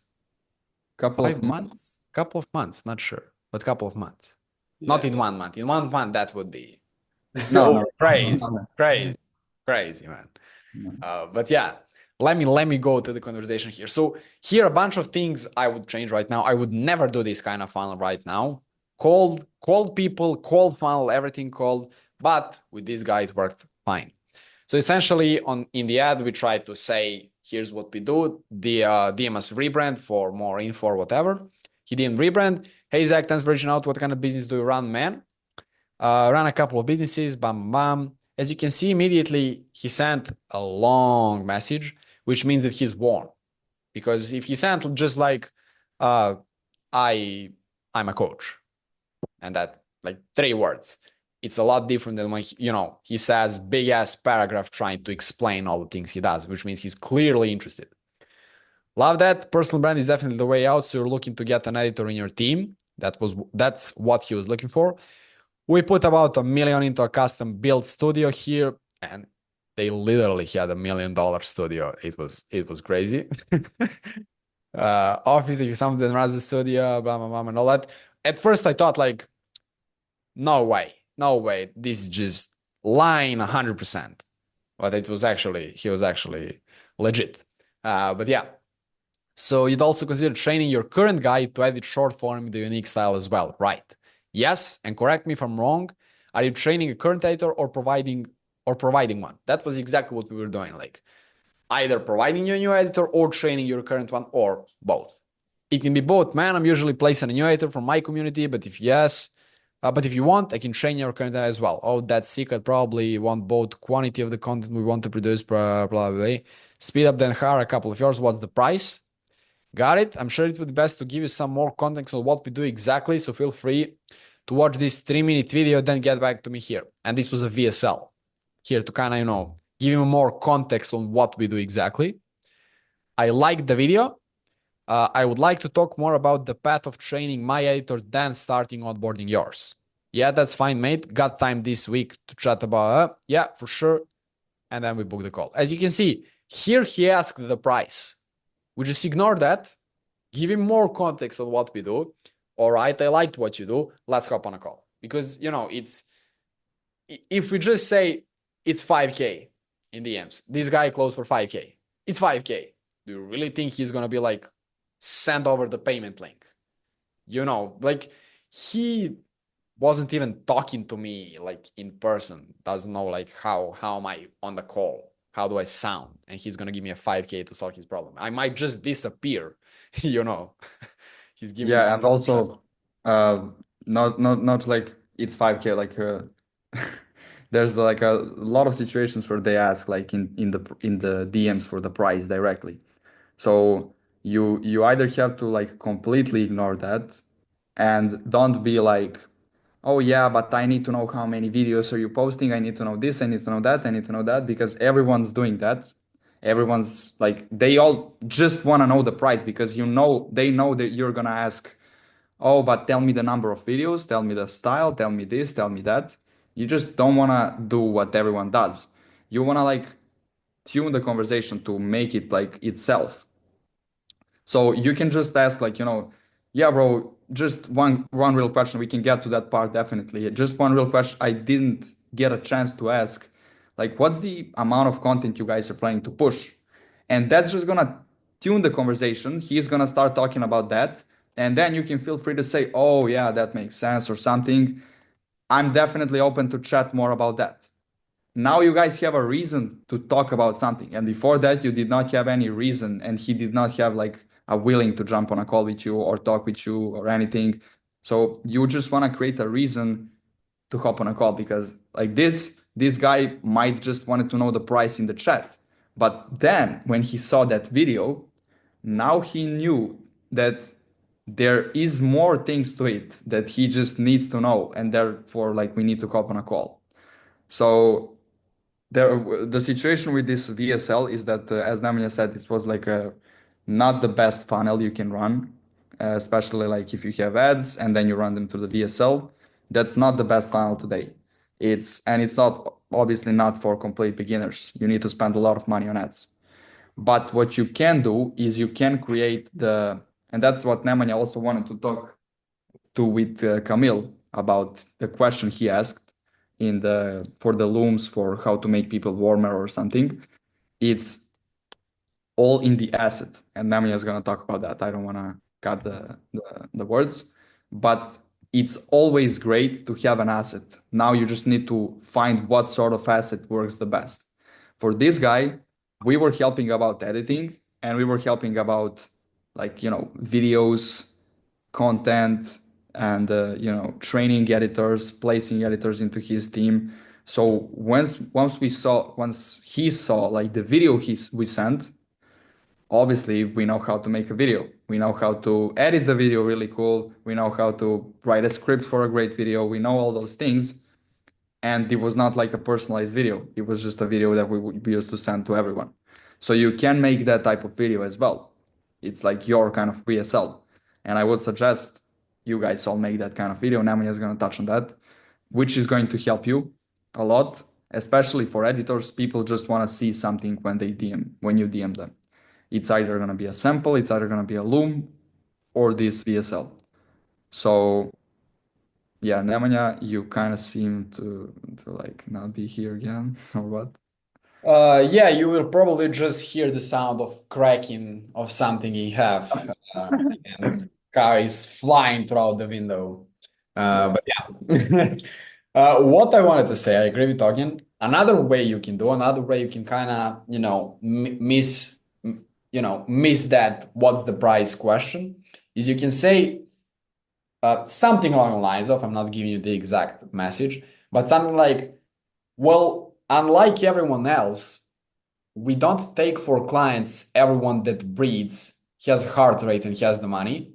couple of months. Couple of months, not sure, but couple of months. Yeah. Not in 1 month. In 1 month, that would be crazy, man. But yeah, let me go to the conversation here. So here, a bunch of things I would change right now. I would never do this kind of funnel right now. Cold people, cold funnel, everything cold. But with this guy, it worked fine. So essentially, in the ad, we tried to say, here's what we do. The DMS rebrand for more info or whatever. He didn't rebrand. Hey, Zach, thanks for reaching out. What kind of business do you run, man? Ran a couple of businesses, bam, bam. As you can see, immediately he sent a long message, which means that he's warm. Because if he sent just like, I'm a coach, and that like 3 words, it's a lot different than when he says big ass paragraph trying to explain all the things he does, which means he's clearly interested. Love that. Personal brand is definitely the way out. So you're looking to get an editor in your team. That's what he was looking for. We put about $1 million into a custom built studio here, and they literally had $1 million studio. It was crazy. Office, if something runs the studio, blah blah blah, and all that. At first, I thought like, no way, this is just lying 100%. But he was actually legit. But yeah. So you'd also consider training your current guy to edit short form in the unique style as well, right? Yes, and correct me if I'm wrong. Are you training a current editor or providing one? That was exactly what we were doing, like either providing you a new editor or training your current one, or both. It can be both, man. I'm usually placing a new editor from my community, but if you want, I can train your current as well. Oh, that's sick. I probably want both quantity of the content we want to produce, blah, blah, blah. Speed up, then hire a couple of yours. What's the price? Got it. I'm sure it would be best to give you some more context on what we do exactly. So feel free to watch this 3-minute video, then get back to me here. And this was a VSL here to kind of, give you more context on what we do exactly. I liked the video. I would like to talk more about the path of training my editor than starting onboarding yours. Yeah, that's fine, mate. Got time this week to chat about yeah, for sure. And then we book the call. As you can see, here he asked the price. We just ignore that, give him more context on what we do. All right, I liked what you do. Let's hop on a call. Because, it's, if we just say it's 5K in DMs, this guy closed for 5K. It's 5K. Do you really think he's going to be like, send over the payment link? Like he wasn't even talking to me like in person. Doesn't know like how am I on the call? How do I sound? And he's going to give me a 5K to solve his problem. I might just disappear, He's giving yeah, and also not like it's 5K, like there's like a lot of situations where they ask like in the DMs for the price directly. So you either have to like completely ignore that, And don't be like, oh yeah, but I need to know how many videos are you posting. I need to know this. I need to know that. I need to know that, because everyone's doing that. Everyone's like, they all just want to know the price, because they know that you're going to ask, oh, but tell me the number of videos, tell me the style, tell me this, tell me that. You just don't want to do what everyone does. You want to like tune the conversation to make it like itself. So you can just ask like, yeah, bro, just one real question. We can get to that part definitely. Just one real question I didn't get a chance to ask. Like, what's the amount of content you guys are planning to push? And that's just gonna tune the conversation. He's gonna start talking about that. And then you can feel free to say, oh yeah, that makes sense or something. I'm definitely open to chat more about that. Now you guys have a reason to talk about something, and before that you did not have any reason, and he did not have like a willing to jump on a call with you or talk with you or anything. So you just want to create a reason to hop on a call, because like this guy might just wanted to know the price in the chat, but then when he saw that video, now he knew that there is more things to it that he just needs to know, and therefore like we need to hop on a call. So the situation with this VSL is that, as Nemanja said, this was like not the best funnel you can run, especially like if you have ads and then you run them through the VSL. That's not the best funnel today. It's not, obviously not for complete beginners. You need to spend a lot of money on ads. But what you can do is you can create and that's what Nemanja also wanted to talk to with Camille about the question he asked for the looms, for how to make people warmer or something. It's all in the asset, and Namia is going to talk about that. I don't want to cut the words, but it's always great to have an asset. Now you just need to find what sort of asset works the best. For this guy, we were helping about editing, and we were helping about like videos, content, and training editors, placing editors into his team. So once he saw like the video we sent, obviously we know how to make a video. We know how to edit the video really cool. We know how to write a script for a great video. We know all those things. And it was not like a personalized video. It was just a video that we used to send to everyone. So you can make that type of video as well. It's like your kind of VSL. And I would suggest you guys all make that kind of video. Namanya is going to touch on that, which is going to help you a lot, especially for editors. People just want to see something when you DM them. It's either going to be a sample, it's either going to be a loom, or this VSL. So yeah, Nemanja, you kind of seem to like not be here again, or what? Yeah, you will probably just hear the sound of cracking of something you have, and guys flying throughout the window. But yeah. What I wanted to say, I agree with talking. Another way you can kind of, miss that what's the price question, is you can say something along the lines of, I'm not giving you the exact message, but something like, well, unlike everyone else, we don't take for clients everyone that breathes, has heart rate, and has the money.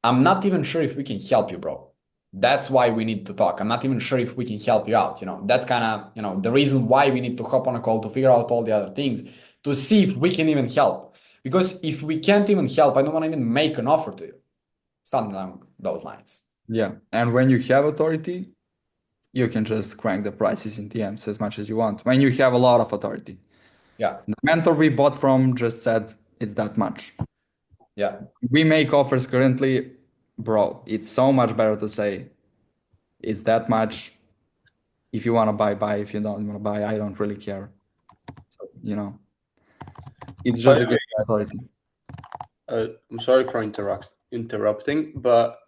I'm not even sure if we can help you, bro. That's why we need to talk. I'm not even sure if we can help you out. That's kind of, the reason why we need to hop on a call to figure out all the other things, to see if we can even help. Because if we can't even help, I don't want to even make an offer to you. Something along those lines. Yeah. And when you have authority, you can just crank the prices in DMs as much as you want. When you have a lot of authority. Yeah. The mentor we bought from just said it's that much. Yeah. We make offers currently, bro. It's so much better to say it's that much. If you want to buy. If you don't want to buy, I don't really care. So, it's just the authority. I'm sorry for interrupting, but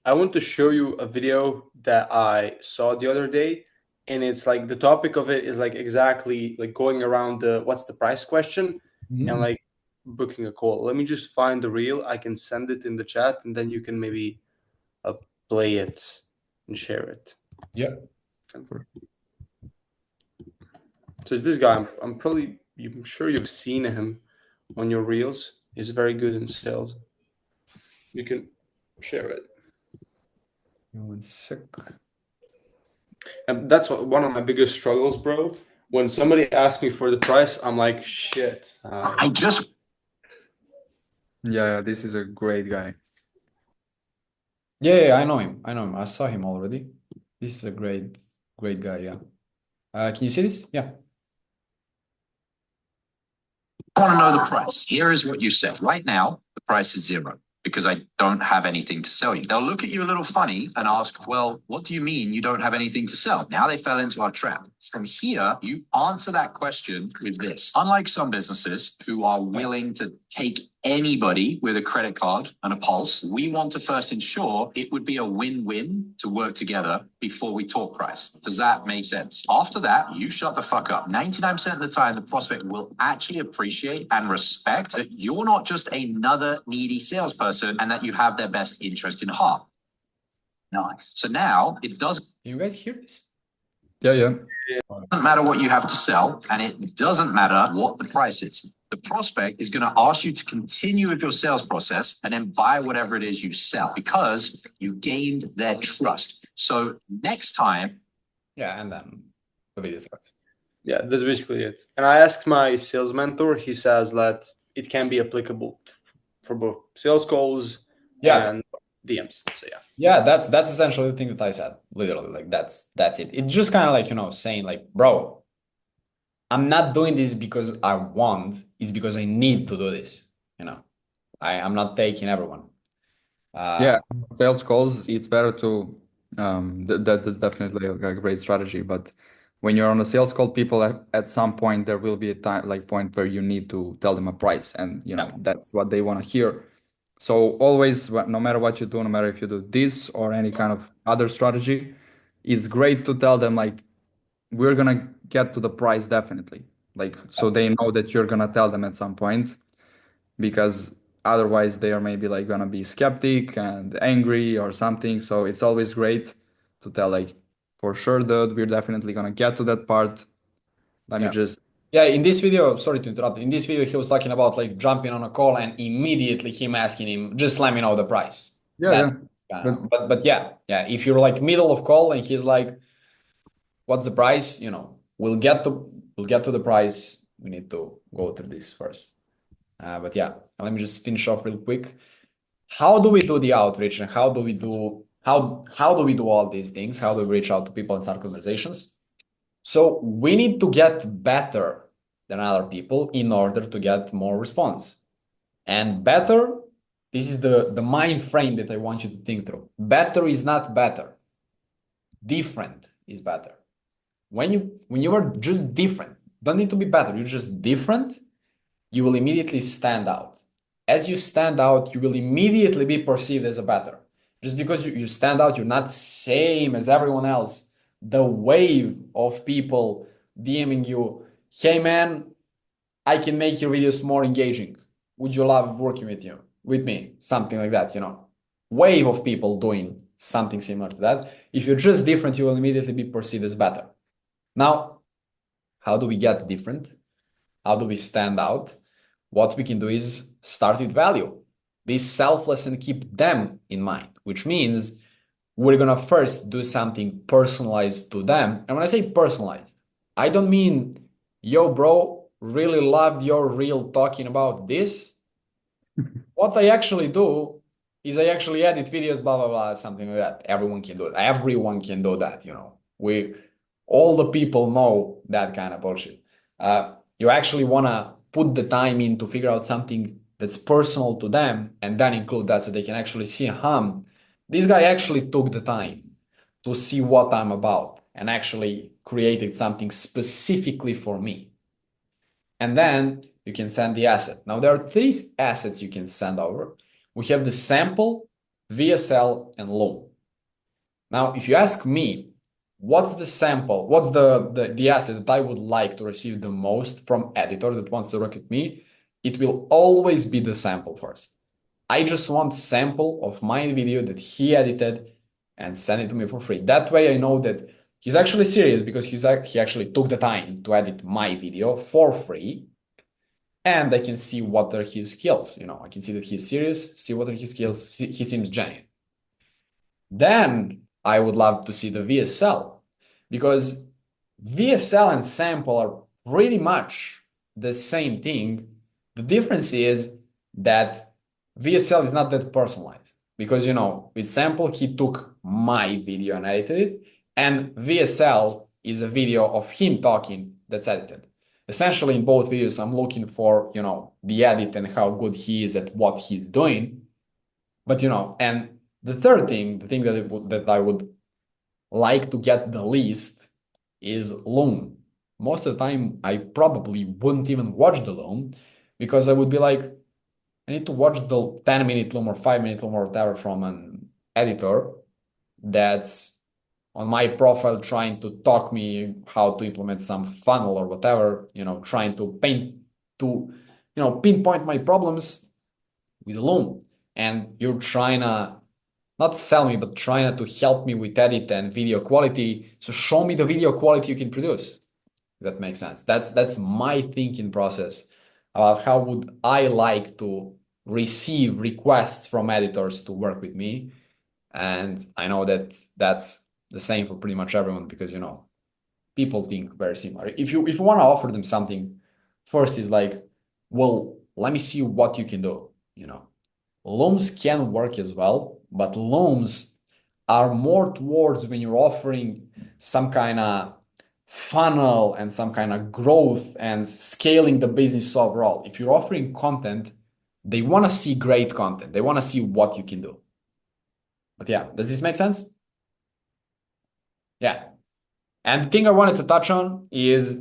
I want to show you a video that I saw the other day, and it's like the topic of it is like exactly like going around the what's the price question and like booking a call. Let me just find the reel. I can send it in the chat, and then you can maybe play it and share it. Yeah. So it's this guy. I'm sure you've seen him on your reels. He's very good in sales. You can Share it. One sec. And that's one of my biggest struggles, bro. When somebody asks me for the price, I'm like, shit. Yeah, this is a great guy. Yeah, I know him. I saw him already. This is a great guy. Yeah. Can you see this? Yeah. I want to know the price. Here is what you said. Right now, the price is zero because I don't have anything to sell you. They'll look at you a little funny and ask, well, what do you mean you don't have anything to sell? Now they fell into our trap. From here, you answer that question with this. Unlike some businesses who are willing to take anybody with a credit card and a pulse, we want to first ensure it would be a win-win to work together before we talk price. Does that make sense? After that, you shut the fuck up. 99% of the time, the prospect will actually appreciate and respect that you're not just another needy salesperson and that you have their best interest in heart. Nice. So now it doesn't Can you guys hear this? Yeah. matter what you have to sell, and it doesn't matter what the price is. The prospect is going to ask you to continue with your sales process and then buy whatever it is you sell because you gained their trust. So next time. Yeah, and then the video starts. Yeah, that's basically it. And I asked my sales mentor, he says that it can be applicable for both sales calls and DMs. So yeah. Yeah, that's essentially the thing that I said. Literally, like that's it. It's just kind of like, saying like, bro, I'm not doing this because I want, it's because I need to do this. I'm not taking everyone. Yeah, sales calls, it's better to that's definitely a great strategy. But when you're on a sales call, people at some point there will be a time point where you need to tell them a price, and that's what they want to hear. So always, no matter what you do, no matter if you do this or any kind of other strategy, it's great to tell them like, we're gonna get to the price definitely, like so they know that you're gonna tell them at some point, because otherwise they are maybe like gonna be skeptic and angry or something. So it's always great to tell like, for sure, dude, we're definitely gonna get to that part. Let me just in this video, sorry to interrupt. In this video, he was talking about like jumping on a call and immediately him asking him, just let me know the price. But yeah, if you're like middle of call and he's like, what's the price? We'll get to the price. We need to go through this first. But yeah, let me just finish off real quick. How do we do the outreach, and how do we do all these things? How do we reach out to people and start conversations? So we need to get better than other people in order to get more response. And better, this is the mind frame that I want you to think through. Better is not better. Different is better. When you are just different, don't need to be better, you're just different, you will immediately stand out. As you stand out, you will immediately be perceived as a better. Just because you stand out, you're not same as everyone else. The wave of people DMing you, hey man, I can make your videos more engaging. Would you love working with me? Something like that, Wave of people doing something similar to that. If you're just different, you will immediately be perceived as better. Now, how do we get different? How do we stand out? What we can do is start with value. Be selfless and keep them in mind, which means we're going to first do something personalized to them. And when I say personalized, I don't mean, yo, bro, really loved your reel talking about this. What I actually do is I actually edit videos, blah, blah, blah, something like that. Everyone can do it. Everyone can do that, all the people know that kind of bullshit. You actually want to put the time in to figure out something that's personal to them and then include that so they can actually see, this guy actually took the time to see what I'm about and actually created something specifically for me. And then you can send the asset. Now, there are 3 assets you can send over. We have the sample, VSL, and loan. Now, if you ask me, what's the sample, what's the asset that I would like to receive the most from editor that wants to work with me, it will always be the sample first. I just want sample of my video that he edited and send it to me for free. That way I know that he's actually serious because he actually took the time to edit my video for free. And I can see what are his skills. I can see that he's serious, see what are his skills, he seems genuine. then I would love to see the VSL, because VSL and sample are pretty much the same thing. The difference is that VSL is not that personalized, because, you know, with sample, he took my video and edited it, and VSL is a video of him talking that's edited. Essentially, in both videos, I'm looking for, you know, the edit and how good he is at what he's doing. But, you know, and the third thing, the thing that I would like to get the least is Loom. Most of the time, I probably wouldn't even watch the Loom, because I would be like, I need to watch the 10-minute Loom or 5-minute Loom or whatever from an editor that's on my profile trying to talk me how to implement some funnel or whatever, you know, trying to pinpoint my problems with Loom. And you're trying to not sell me, but trying to help me with edit and video quality. So show me the video quality you can produce. If that makes sense. That's my thinking process about how would I like to receive requests from editors to work with me. And I know that that's the same for pretty much everyone, because, you know, people think very similar. If you want to offer them something, first is like, well, let me see what you can do, you know. Looms can work as well, but looms are more towards when you're offering some kind of funnel and some kind of growth and scaling the business overall. If you're offering content, they want to see great content. They want to see what you can do. But yeah, does this make sense? Yeah. And the thing I wanted to touch on is,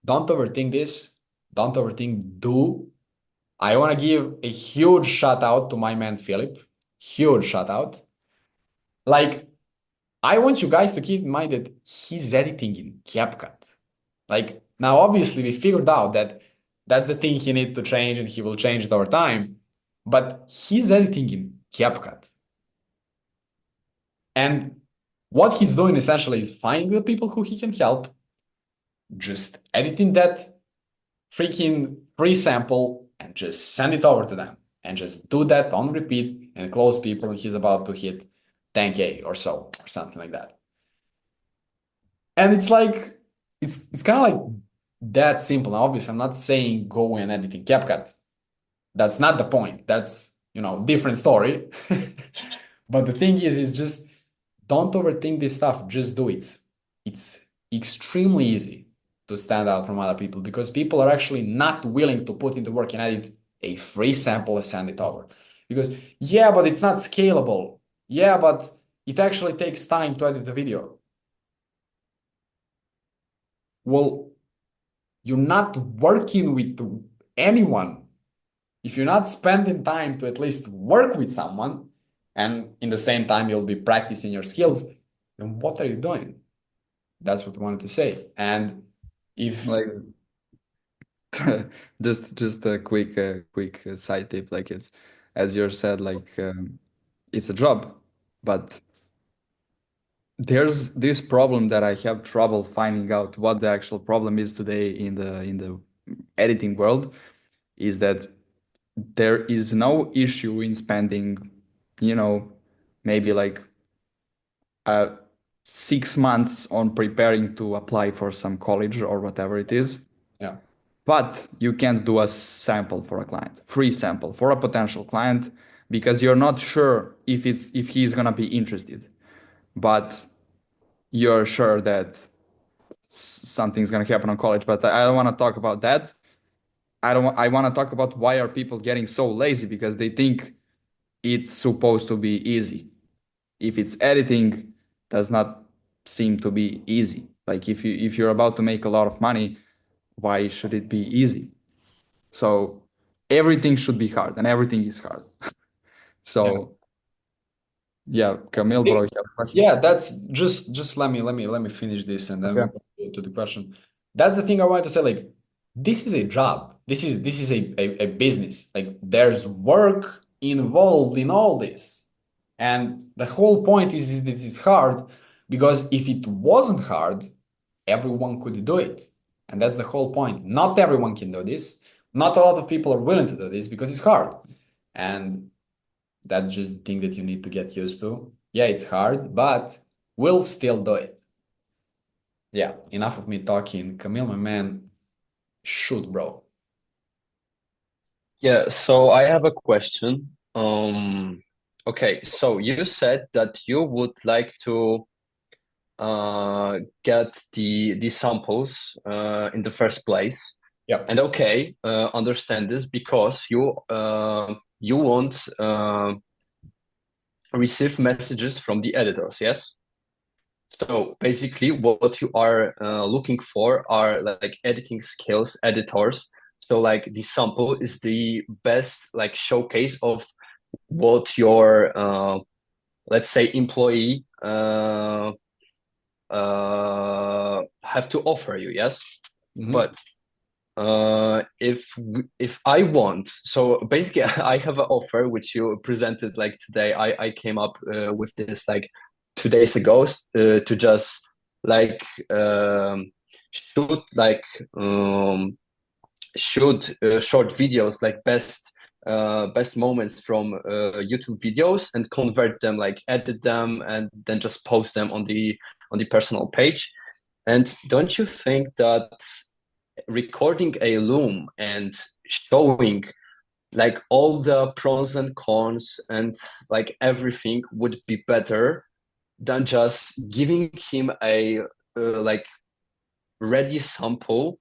don't overthink this. Don't overthink do. I want to give a huge shout out to my man Philip. Huge shout out. Like, I want you guys to keep in mind that he's editing in CapCut. Like, now obviously we figured out that that's the thing he needs to change, and he will change it over time. But he's editing in CapCut. And what he's doing essentially is finding the people who he can help, just editing that freaking free sample and just send it over to them, and just do that on repeat and close people, and he's about to hit 10K or so, or something like that. And it's like, it's kind of like that simple. Now, obviously, I'm not saying go and edit in CapCut. That's not the point. That's, you know, different story. But the thing is just don't overthink this stuff. Just do it. It's extremely easy to stand out from other people, because people are actually not willing to put into work and edit a free sample and send it over. Because, yeah, but it's not scalable. Yeah, but it actually takes time to edit the video. Well, you're not working with anyone. If you're not spending time to at least work with someone, and in the same time you'll be practicing your skills, then what are you doing? That's what I wanted to say. And if like just a quick side tip, like, it's, as you said, like, it's a job, but there's this problem that I have trouble finding out what the actual problem is today in the editing world, is that there is no issue in spending, you know, maybe like 6 months on preparing to apply for some college or whatever it is. yeah. But you can't do a sample for a client, free sample for a potential client, because you're not sure if he's gonna be interested. But you're sure that something's gonna happen on college. But I don't want to talk about that. I want to talk about why are people getting so lazy, because they think it's supposed to be easy. If it's editing, does not seem to be easy. Like, if you're about to make a lot of money, why should it be easy? So everything should be hard, and everything is hard. So yeah, Camille, bro, you have a question? Yeah, that's just let me finish this, and then we'll go to the question. That's the thing I wanted to say. Like, this is a job. This is a business. Like, there's work involved in all this. And the whole point is that it's hard, because if it wasn't hard, everyone could do it. And that's the whole point. Not everyone can do this. Not a lot of people are willing to do this because it's hard. And that's just the thing that you need to get used to. Yeah, it's hard, but we'll still do it. Yeah, enough of me talking. Camille, my man, shoot, bro. Yeah, so I have a question. Okay, so you said that you would like to get the samples in the first place. Yeah. And okay, understand this because you won't receive messages from the editors, yes? So basically, what you are looking for are like editing skills, editors. So like the sample is the best like showcase of what your let's say employee have to offer you, yes? But if I want, so basically I have an offer which you presented like today. I came up with this like 2 days ago to just like shoot like shoot short videos like best moments from YouTube videos and convert them, like edit them and then just post them on the personal page. And don't you think that recording a loom and showing like all the pros and cons and like everything would be better than just giving him a like ready sample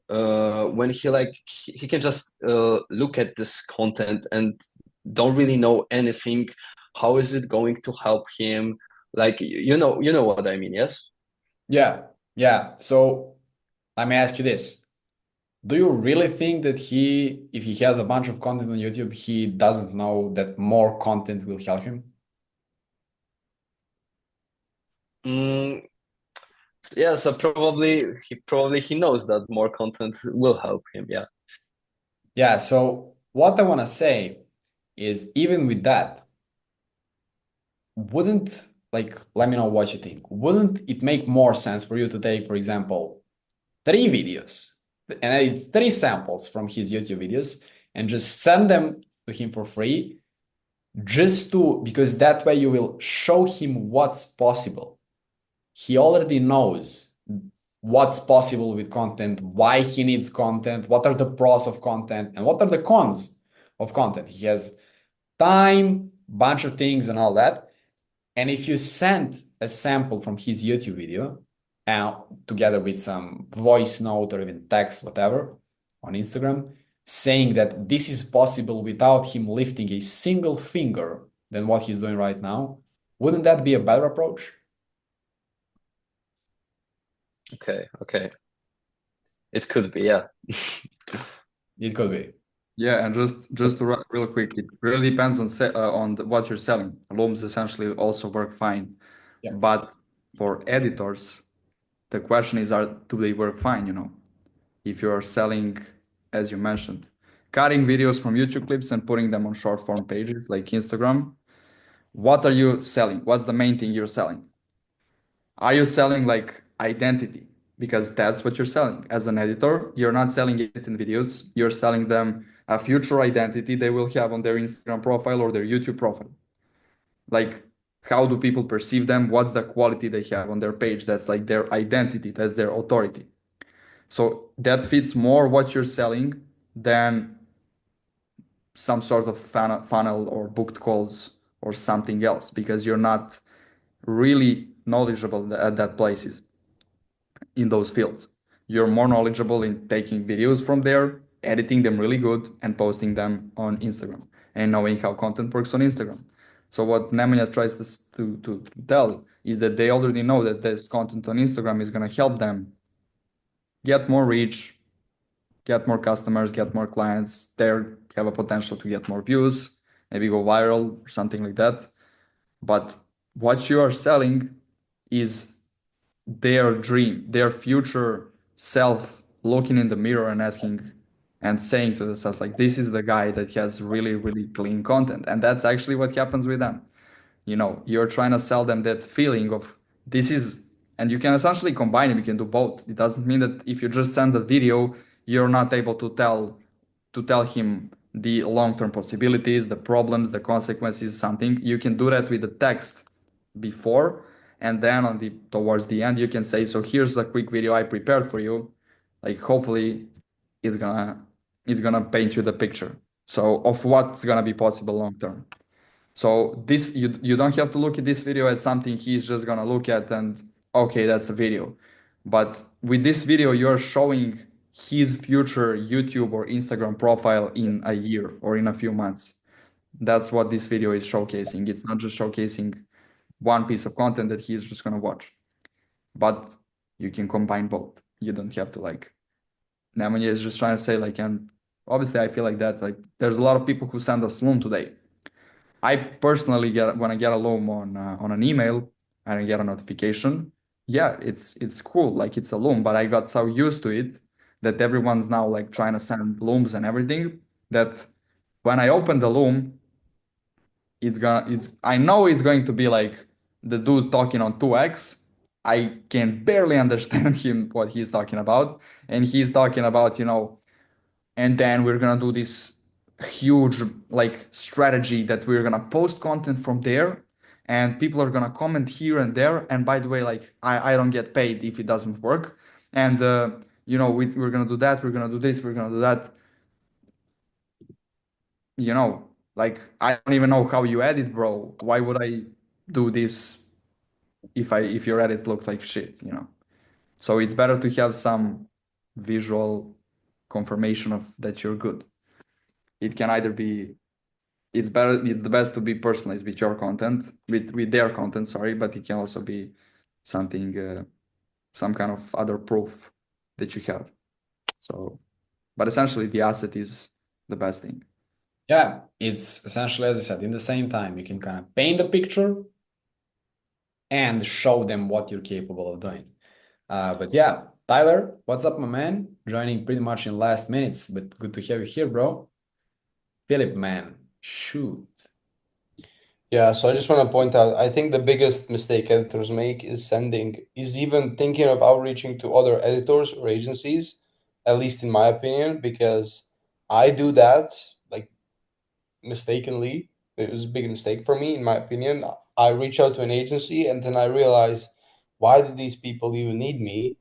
when he can just look at this content and don't really know anything. How is it going to help him? Like you know what I mean, yes? Yeah. So let me ask you this. Do you really think that if he has a bunch of content on YouTube, he doesn't know that more content will help him? Yeah, so probably he knows that more content will help him. Yeah. Yeah, so what I want to say is even with that, wouldn't like let me know what you think. Wouldn't it make more sense for you to take, for example, 3 videos and edit 3 samples from his YouTube videos and just send them to him for free, because that way you will show him what's possible. He already knows what's possible with content, why he needs content, what are the pros of content, and what are the cons of content. He has time, bunch of things, and all that. And if you send a sample from his YouTube video, together with some voice note or even text, whatever, on Instagram, saying that this is possible without him lifting a single finger than what he's doing right now, wouldn't that be a better approach? Okay. It could be, yeah. It could be. Yeah, and just to real quick, it really depends on what you're selling. Looms essentially also work fine, Yeah. but for editors, the question is, do they work fine? You know, if you are selling, as you mentioned, cutting videos from YouTube clips and putting them on short form pages like Instagram, what are you selling? What's the main thing you're selling? Are you selling like identity? Because that's what you're selling. As an editor, you're not selling editing videos, you're selling them a future identity they will have on their Instagram profile or their YouTube profile. Like, how do people perceive them? What's the quality they have on their page? That's like their identity, that's their authority. So that fits more what you're selling than some sort of funnel or booked calls or something else, because you're not really knowledgeable at that places in those fields. You're more knowledgeable in taking videos from there, editing them really good, and posting them on Instagram, and knowing how content works on Instagram. So what Nemanja tries to tell is that they already know that this content on Instagram is going to help them get more reach, get more customers, get more clients. They have a potential to get more views, maybe go viral or something like that. But what you are selling is their dream, their future self looking in the mirror and asking and saying to themselves, like, this is the guy that has really, really clean content. And that's actually what happens with them. You know, you're trying to sell them that feeling of this is, and you can essentially combine them, you can do both. It doesn't mean that if you just send a video, you're not able to tell him the long-term possibilities, the problems, the consequences, something. You can do that with the text before, and then towards the end you can say, so here's a quick video I prepared for you. Like hopefully it's gonna paint you the picture. So of what's gonna be possible long term. So this you don't have to look at this video as something he's just gonna look at and okay, that's a video. But with this video, you're showing his future YouTube or Instagram profile in a year or in a few months. That's what this video is showcasing. It's not just showcasing one piece of content that he's just gonna watch. But you can combine both. You don't have to like Nemanja is just trying to say like, and obviously I feel like that like there's a lot of people who send us loom today. I personally get when I get a loom on an email and I get a notification. Yeah, it's cool, like it's a loom, but I got so used to it that everyone's now like trying to send looms and everything that when I open the loom, it's I know it's going to be like the dude talking on 2x. I can barely understand him what he's talking about, and he's talking about, and then we're gonna do this huge like strategy that we're gonna post content from there and people are gonna comment here and there, and by the way, like I don't get paid if it doesn't work, and we're gonna do that, we're gonna do this, we're gonna do that, like I don't even know how you edit, bro. Why would I do this if your edit looks like shit? So it's better to have some visual confirmation of that you're good. It can either be it's the best to be personalized with your content, with their content, sorry, but it can also be something some kind of other proof that you have. So but essentially the asset is the best thing. Yeah, it's essentially, as I said, in the same time, you can kind of paint the picture and show them what you're capable of doing. But yeah, Tyler, what's up, my man? Joining pretty much in last minutes, but good to have you here, bro. Philip, man, shoot. Yeah, so I just want to point out, I think the biggest mistake editors make is even thinking of outreaching to other editors or agencies, at least in my opinion, because I do that like mistakenly. It was a big mistake for me, in my opinion. I reach out to an agency and then I realize, why do these people even need me?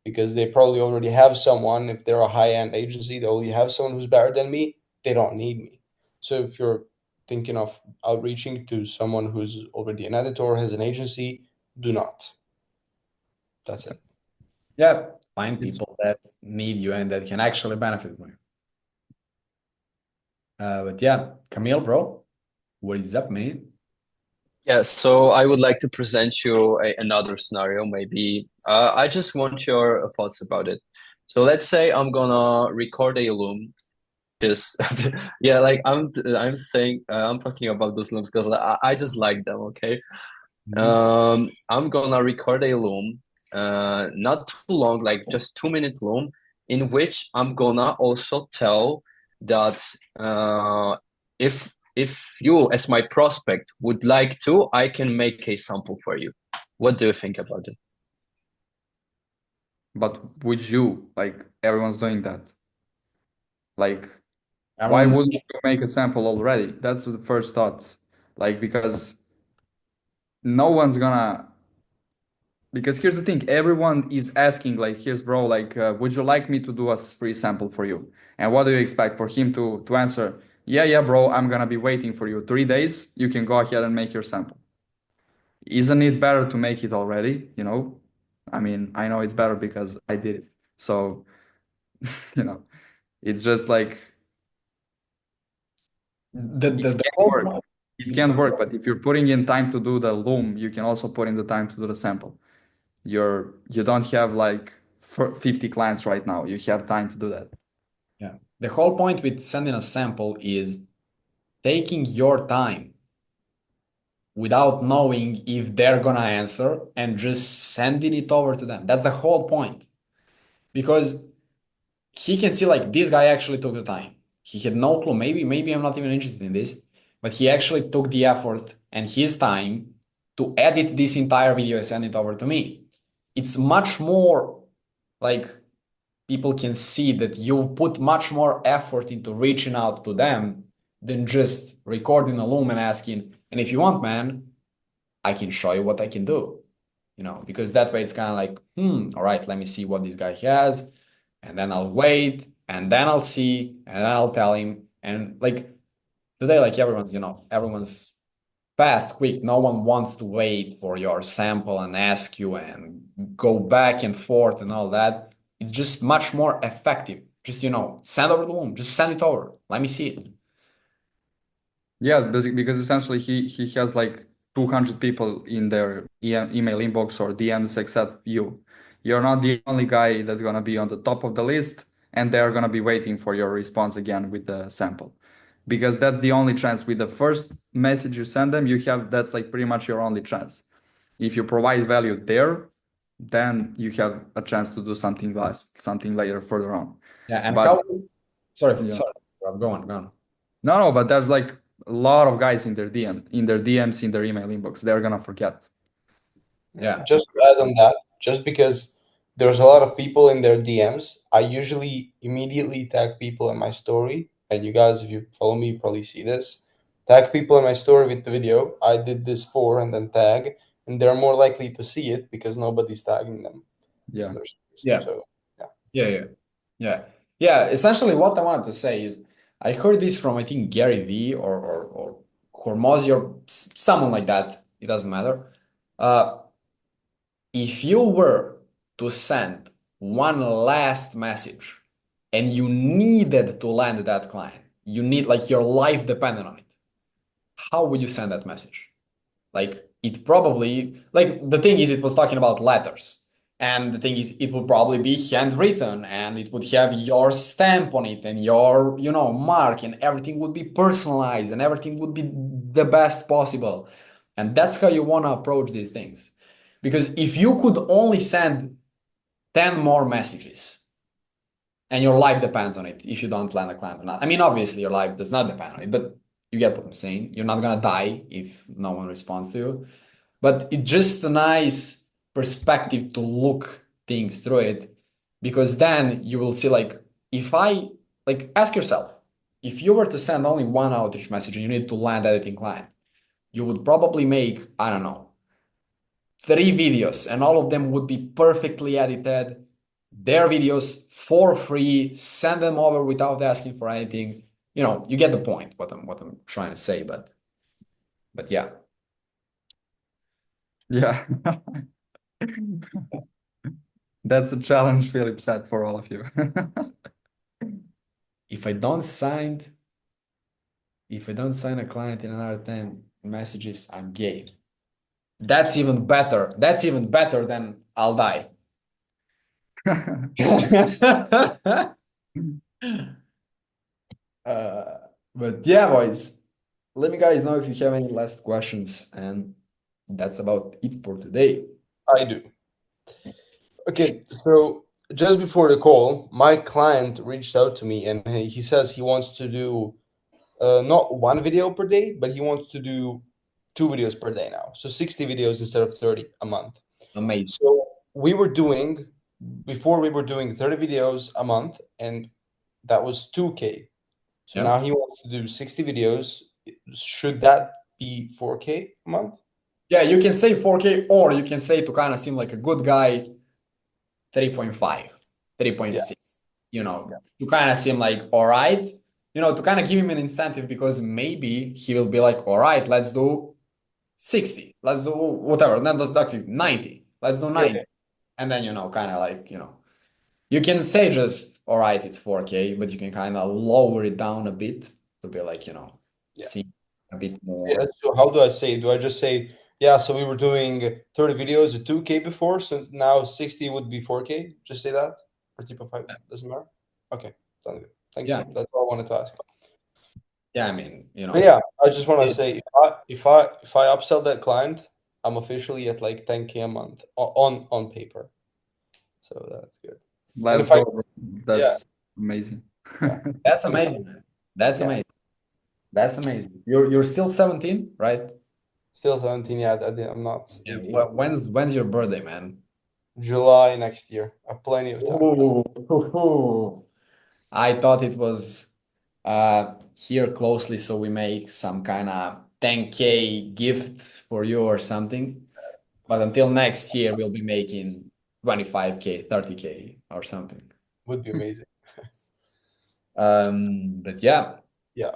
Because they probably already have someone. If they're a high-end agency, they already have someone who's better than me. They don't need me. So if you're thinking of outreaching to someone who's already an editor, has an agency, do not. That's it. Yeah, find people that need you and that can actually benefit from you. But yeah, Camille, bro, what is up, man? Yeah, so I would like to present you another scenario, maybe. I just want your thoughts about it. So let's say I'm gonna record a loom. Just yeah, like I'm saying I'm talking about those looms because I just like them. Okay. I'm gonna record a loom, not too long, like just 2 minute loom, in which I'm gonna also tell that if you as my prospect would like to, I can make a sample for you. What do you think about it? But would you, like everyone's doing that? Like why wouldn't you make a sample already? That's the first thought. Like because no one's gonna because here's the thing, everyone is asking like, here's bro, like would you like me to do a free sample for you? And what do you expect for him to answer? Yeah, bro, I'm gonna be waiting for you 3 days. You can go ahead and make your sample. Isn't it better to make it already? I mean, I know it's better because I did it. So, it's just like it can work, but if you're putting in time to do the loom, you can also put in the time to do the sample. You don't have like 50 clients right now. You have time to do that. Yeah. The whole point with sending a sample is taking your time without knowing if they're gonna answer and just sending it over to them. That's the whole point. Because he can see like this guy actually took the time. He had no clue. Maybe I'm not even interested in this, but he actually took the effort and his time to edit this entire video and send it over to me. It's much more like people can see that you've put much more effort into reaching out to them than just recording a loom and asking, and if you want, man, I can show you what I can do, because that way it's kind of like, all right, let me see what this guy has, and then I'll wait, and then I'll see, and then I'll tell him. And like today, like everyone's fast, quick. No one wants to wait for your sample and ask you and go back and forth and all that. It's just much more effective. Just, send over the loom. Just send it over. Let me see it. Yeah, because essentially he has like 200 people in their email inbox or DMs except you. You're not the only guy that's gonna be on the top of the list, and they're gonna be waiting for your response again with the sample. Because that's the only chance. With the first message you send them, that's like pretty much your only chance. If you provide value there, then you have a chance to do something later further on. Yeah, and But sorry, yeah. Rob, go on. No, but there's like a lot of guys in their DMs, in their email inbox. They're gonna forget. Yeah. Just to add on that, just because there's a lot of people in their DMs, I usually immediately tag people in my story. And you guys, if you follow me, you probably see this. Tag people in my story with the video I did this for, and then tag, and they're more likely to see it because nobody's tagging them. Yeah. Yeah. So Yeah. Essentially, what I wanted to say is, I heard this from, I think, Gary V or Hormozy or someone like that. It doesn't matter. If you were to send one last message and you needed to land that client, like your life depended on it, how would you send that message? Like it probably, like the thing is, it was talking about letters. And the thing is, it would probably be handwritten and it would have your stamp on it and your, mark, and everything would be personalized and everything would be the best possible. And that's how you want to approach these things. Because if you could only send 10 more messages and your life depends on it, if you don't land a client or not. I mean, obviously your life does not depend on it, but you get what I'm saying. You're not gonna die if no one responds to you. But it's just a nice perspective to look things through it, because then you will see, like, ask yourself, if you were to send only one outreach message and you need to land editing client, you would probably make, I don't know, 3 videos, and all of them would be perfectly edited. Their videos for free, send them over without asking for anything. You get the point, what I'm trying to say, but yeah. Yeah. That's a challenge Philip set for all of you. If I don't sign a client in another 10 messages, I'm gay. That's even better. That's even better than I'll die. But yeah, boys, let me guys know if you have any last questions, and that's about it for today. I do. Okay, so just before the call, my client reached out to me and he says he wants to do not one video per day, but he wants to do 2 videos per day now. So 60 videos instead of 30 a month. Amazing. So before we were doing 30 videos a month, and that was 2K. So Yep. now he wants to do 60 videos. Should that be 4K a month? Yeah, you can say 4K, or you can say, to kind of seem like a good guy, 3.5, 3.6, to kind of seem like, all right, to kind of give him an incentive, because maybe he will be like, all right, let's do 60, let's do whatever, then let's do 90, let's do 90. Yeah. And then, kind of like, you can say just, all right, it's 4K, but you can kind of lower it down a bit to be like, see a bit more. Yeah, so how do I say? Do I just say, yeah, so we were doing 30 videos at 2K before, so now 60 would be 4K? Just say that? Or type of 5? Doesn't matter? Okay, sounds good. Thank you. That's all I wanted to ask. Yeah, I mean, But yeah, I just want to say, if I upsell that client, I'm officially at like 10K a month on paper. So that's good. Let's go. That's amazing. That's amazing, man. That's amazing. That's amazing. You're still 17, right? Still 17, yeah. I'm not 18. Yeah. When's your birthday, man? July next year. I have plenty of time. Ooh. I thought it was here closely, so we make some kind of 10K gift for you or something. But until next year, we'll be making 25K, 30K or something. Would be amazing. But yeah. Yeah,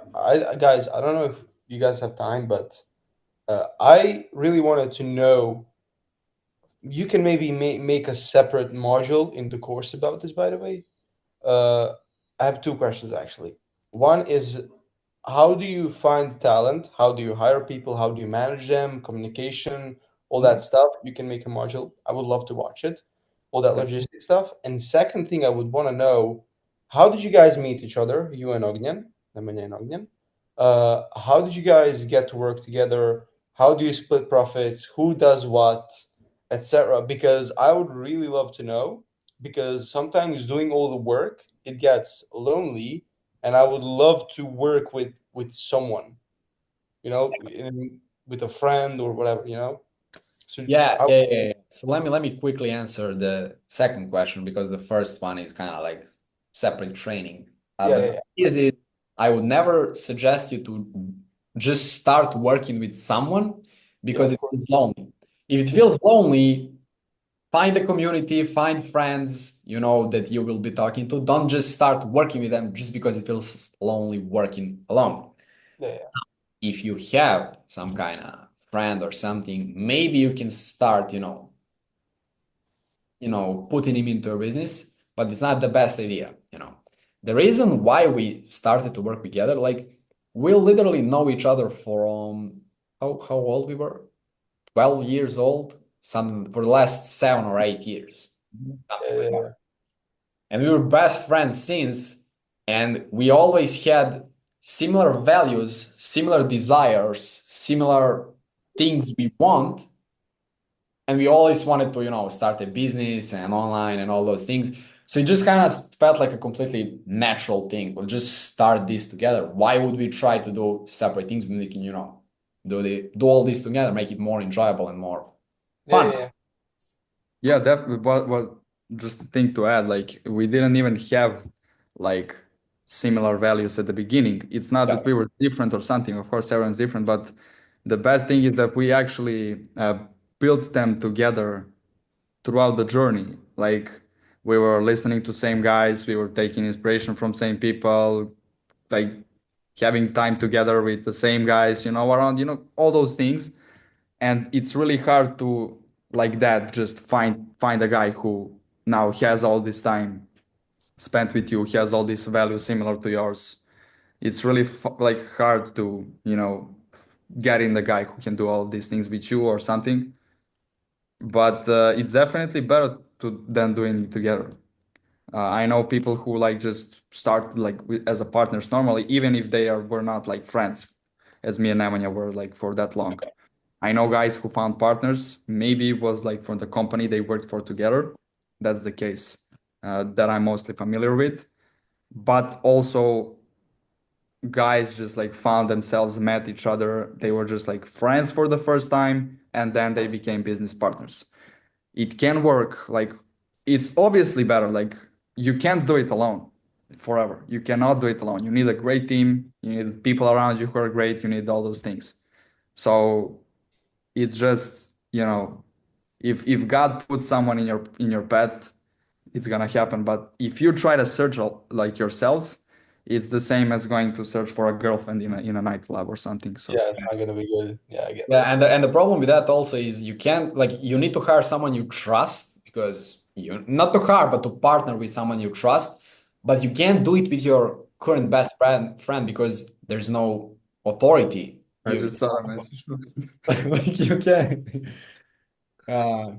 guys, I don't know if you guys have time, but I really wanted to know. You can maybe make a separate module in the course about this, by the way. I have two questions actually. One is, how do you find talent? How do you hire people? How do you manage them? Communication, all that stuff. You can make a module. I would love to watch it. All that logistic stuff. And second thing I would want to know, how did you guys meet each other? You and Ognian, Nemanja and Ognian. How did you guys get to work together? How do you split profits? Who does what, etc. Because I would really love to know. Because sometimes doing all the work, it gets lonely, and I would love to work with someone, with a friend or whatever, So Yeah. So let me quickly answer the second question, because the first one is kind of like separate training. But is I would never suggest you to just start working with someone because it feels lonely. If it feels lonely, find a community, find friends, that you will be talking to. Don't just start working with them just because it feels lonely working alone. If you have some kind of friend or something, maybe you can start, putting him into a business, but it's not the best idea. The reason why we started to work together, like we literally know each other from how old we were? 12 years old, for the last 7 or 8 years. And we were best friends since, and we always had similar values, similar desires, similar things we want. And we always wanted to, start a business and online and all those things. So it just kind of felt like a completely natural thing. We'll just start this together. Why would we try to do separate things when we can, do all this together, make it more enjoyable and more fun? Yeah, that what just a thing to add, like we didn't even have like similar values at the beginning. It's not that we were different or something. Of course, everyone's different, but the best thing is that we actually built them together throughout the journey. Like we were listening to same guys, we were taking inspiration from same people, like having time together with the same guys, around, all those things. And it's really hard to like that just find a guy who now has all this time spent with you, has all these values similar to yours. It's really like hard to get in the guy who can do all these things with you or something. But it's definitely better than doing it together. I know people who like just start like as a partners normally, even if were not like friends, as me and Nemanja were like for that long. I know guys who found partners, maybe it was like from the company they worked for together. That's the case that I'm mostly familiar with. But also guys just like found themselves, met each other. They were just like friends for the first time, and then they became business partners. It can work. Like it's obviously better. Like you can't do it alone forever. You cannot do it alone. You need a great team. You need people around you who are great. You need all those things. So it's just, if God puts someone in your path, it's gonna happen. But if you try to search like yourself, it's the same as going to search for a girlfriend in a nightclub or something. So it's not gonna be good. I get that. And the problem with that also is you can't, like, you need to hire someone you trust, because you not to hire but to partner with someone you trust, but you can't do it with your current best friend because there's no authority. I just saw a message. Like you can.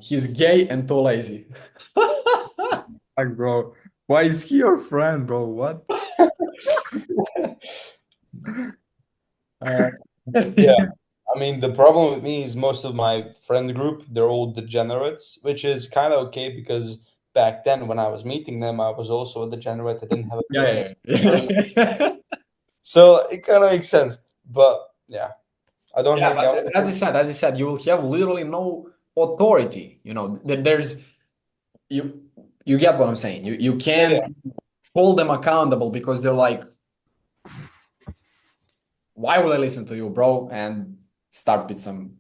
He's gay and too lazy. Like, bro, why is he your friend, bro? What? I mean, the problem with me is most of my friend group, they're all degenerates, which is kind of okay because back then when I was meeting them, I was also a degenerate. I didn't have a So it kind of makes sense. But yeah, I don't hang out. As I said, you will have literally no authority. There's you get what I'm saying. You can't hold them accountable because they're like, why would I listen to you, bro? And start with some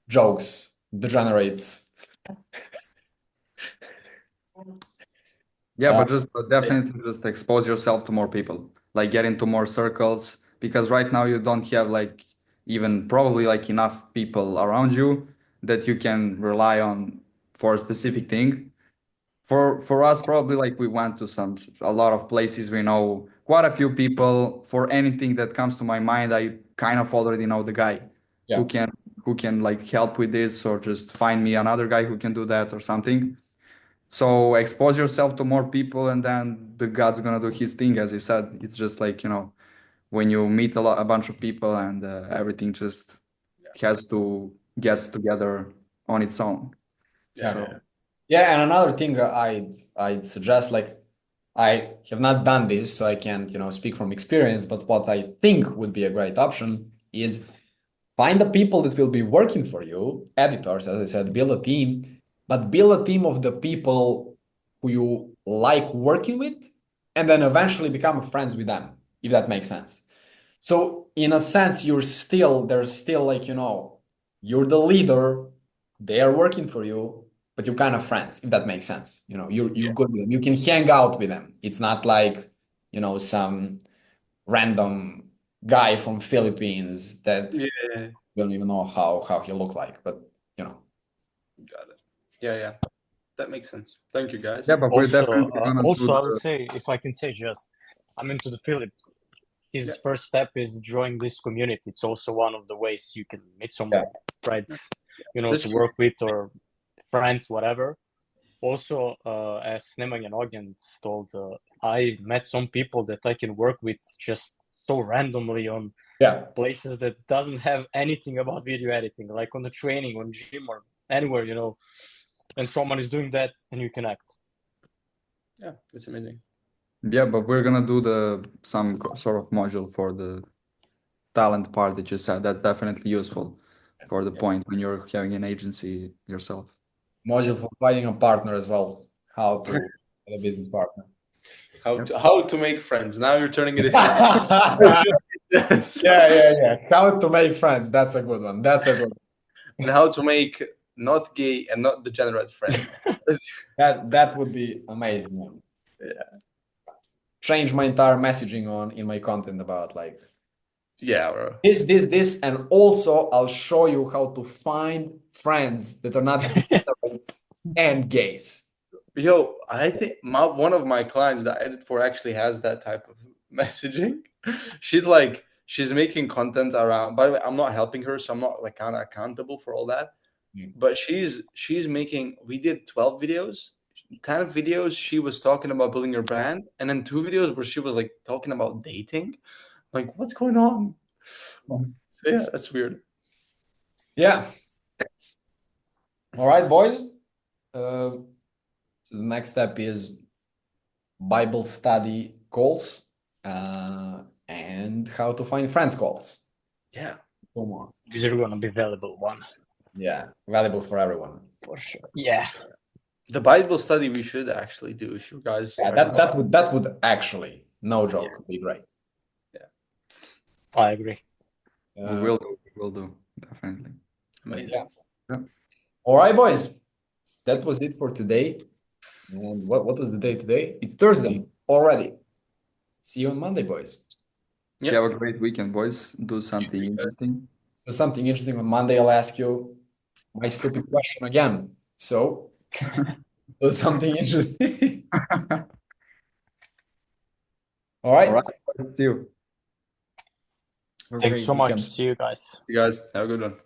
jokes, degenerates. Yeah, but just definitely just expose yourself to more people, like get into more circles, because right now you don't have like even probably like enough people around you that you can rely on for a specific thing. For us, probably like we went to a lot of places. We know quite a few people. For anything that comes to my mind, I kind of already know the guy who Yeah. can like help with this, or just find me another guy who can do that or something. So expose yourself to more people, and then the God's gonna do his thing. As you said, it's just like, when you meet a bunch of people, and everything just has to gets together on its own. Yeah. So Yeah, and another thing I'd suggest, like, I have not done this, so I can't, speak from experience, but what I think would be a great option is find the people that will be working for you, editors, as I said, build a team, but build a team of the people who you like working with, and then eventually become friends with them, if that makes sense. So in a sense, there's still like, you're the leader, they are working for you, but you're kind of friends, if that makes sense. You're good with them. You can hang out with them. It's not like, some random guy from Philippines that you don't even know how he look like, but Got it. Yeah. That makes sense. Thank you, guys. yeah, but we're definitely gonna do Also, I would say, if I can say, just I'm into the Philip. His first step is join this community. It's also one of the ways you can meet someone, right? To work with, or friends, whatever. Also, as Nemanja Nogent told, I met some people that I can work with just so randomly on places that doesn't have anything about video editing, like on the training, on gym, or anywhere, and someone is doing that, and you connect. Yeah, it's amazing. Yeah, but we're gonna do some sort of module for the talent part that you said. That's definitely useful for the point when you're having an agency yourself. Module for finding a partner as well. How to get a business partner. How to make friends. Now you're turning it into Yeah. How to make friends. That's a good one. And how to make not gay and not degenerate friends. That would be amazing, man. Yeah. Change my entire messaging in my content about like bro. This, and also I'll show you how to find friends that are not degenerates and gays. Yo, I think one of my clients that I edit for actually has that type of messaging. She's making content around. By the way, I'm not helping her, so I'm not like kind of accountable for all that. But she's making. We did 12 videos. 10 videos she was talking about building her brand, and then 2 videos where she was like talking about dating. Like, what's going on? So, yeah, that's weird. Yeah. All right, boys. So the next step is Bible study calls and how to find friends calls. Yeah. No more. These are gonna be valuable one. Yeah, valuable for everyone. For sure. Yeah. The Bible study we should actually do if you guys. Yeah, that would actually, no joke, be great. Yeah, I agree. We will do definitely. Amazing. Yeah. All right, boys. That was it for today. And what was the day today? It's Thursday already. See you on Monday, boys. Yep. Have a great weekend, boys. Do something interesting. Do something interesting on Monday. I'll ask you my stupid question again. So do something interesting. All right. All right. See you. Thanks so much. See you guys. You guys have a good one.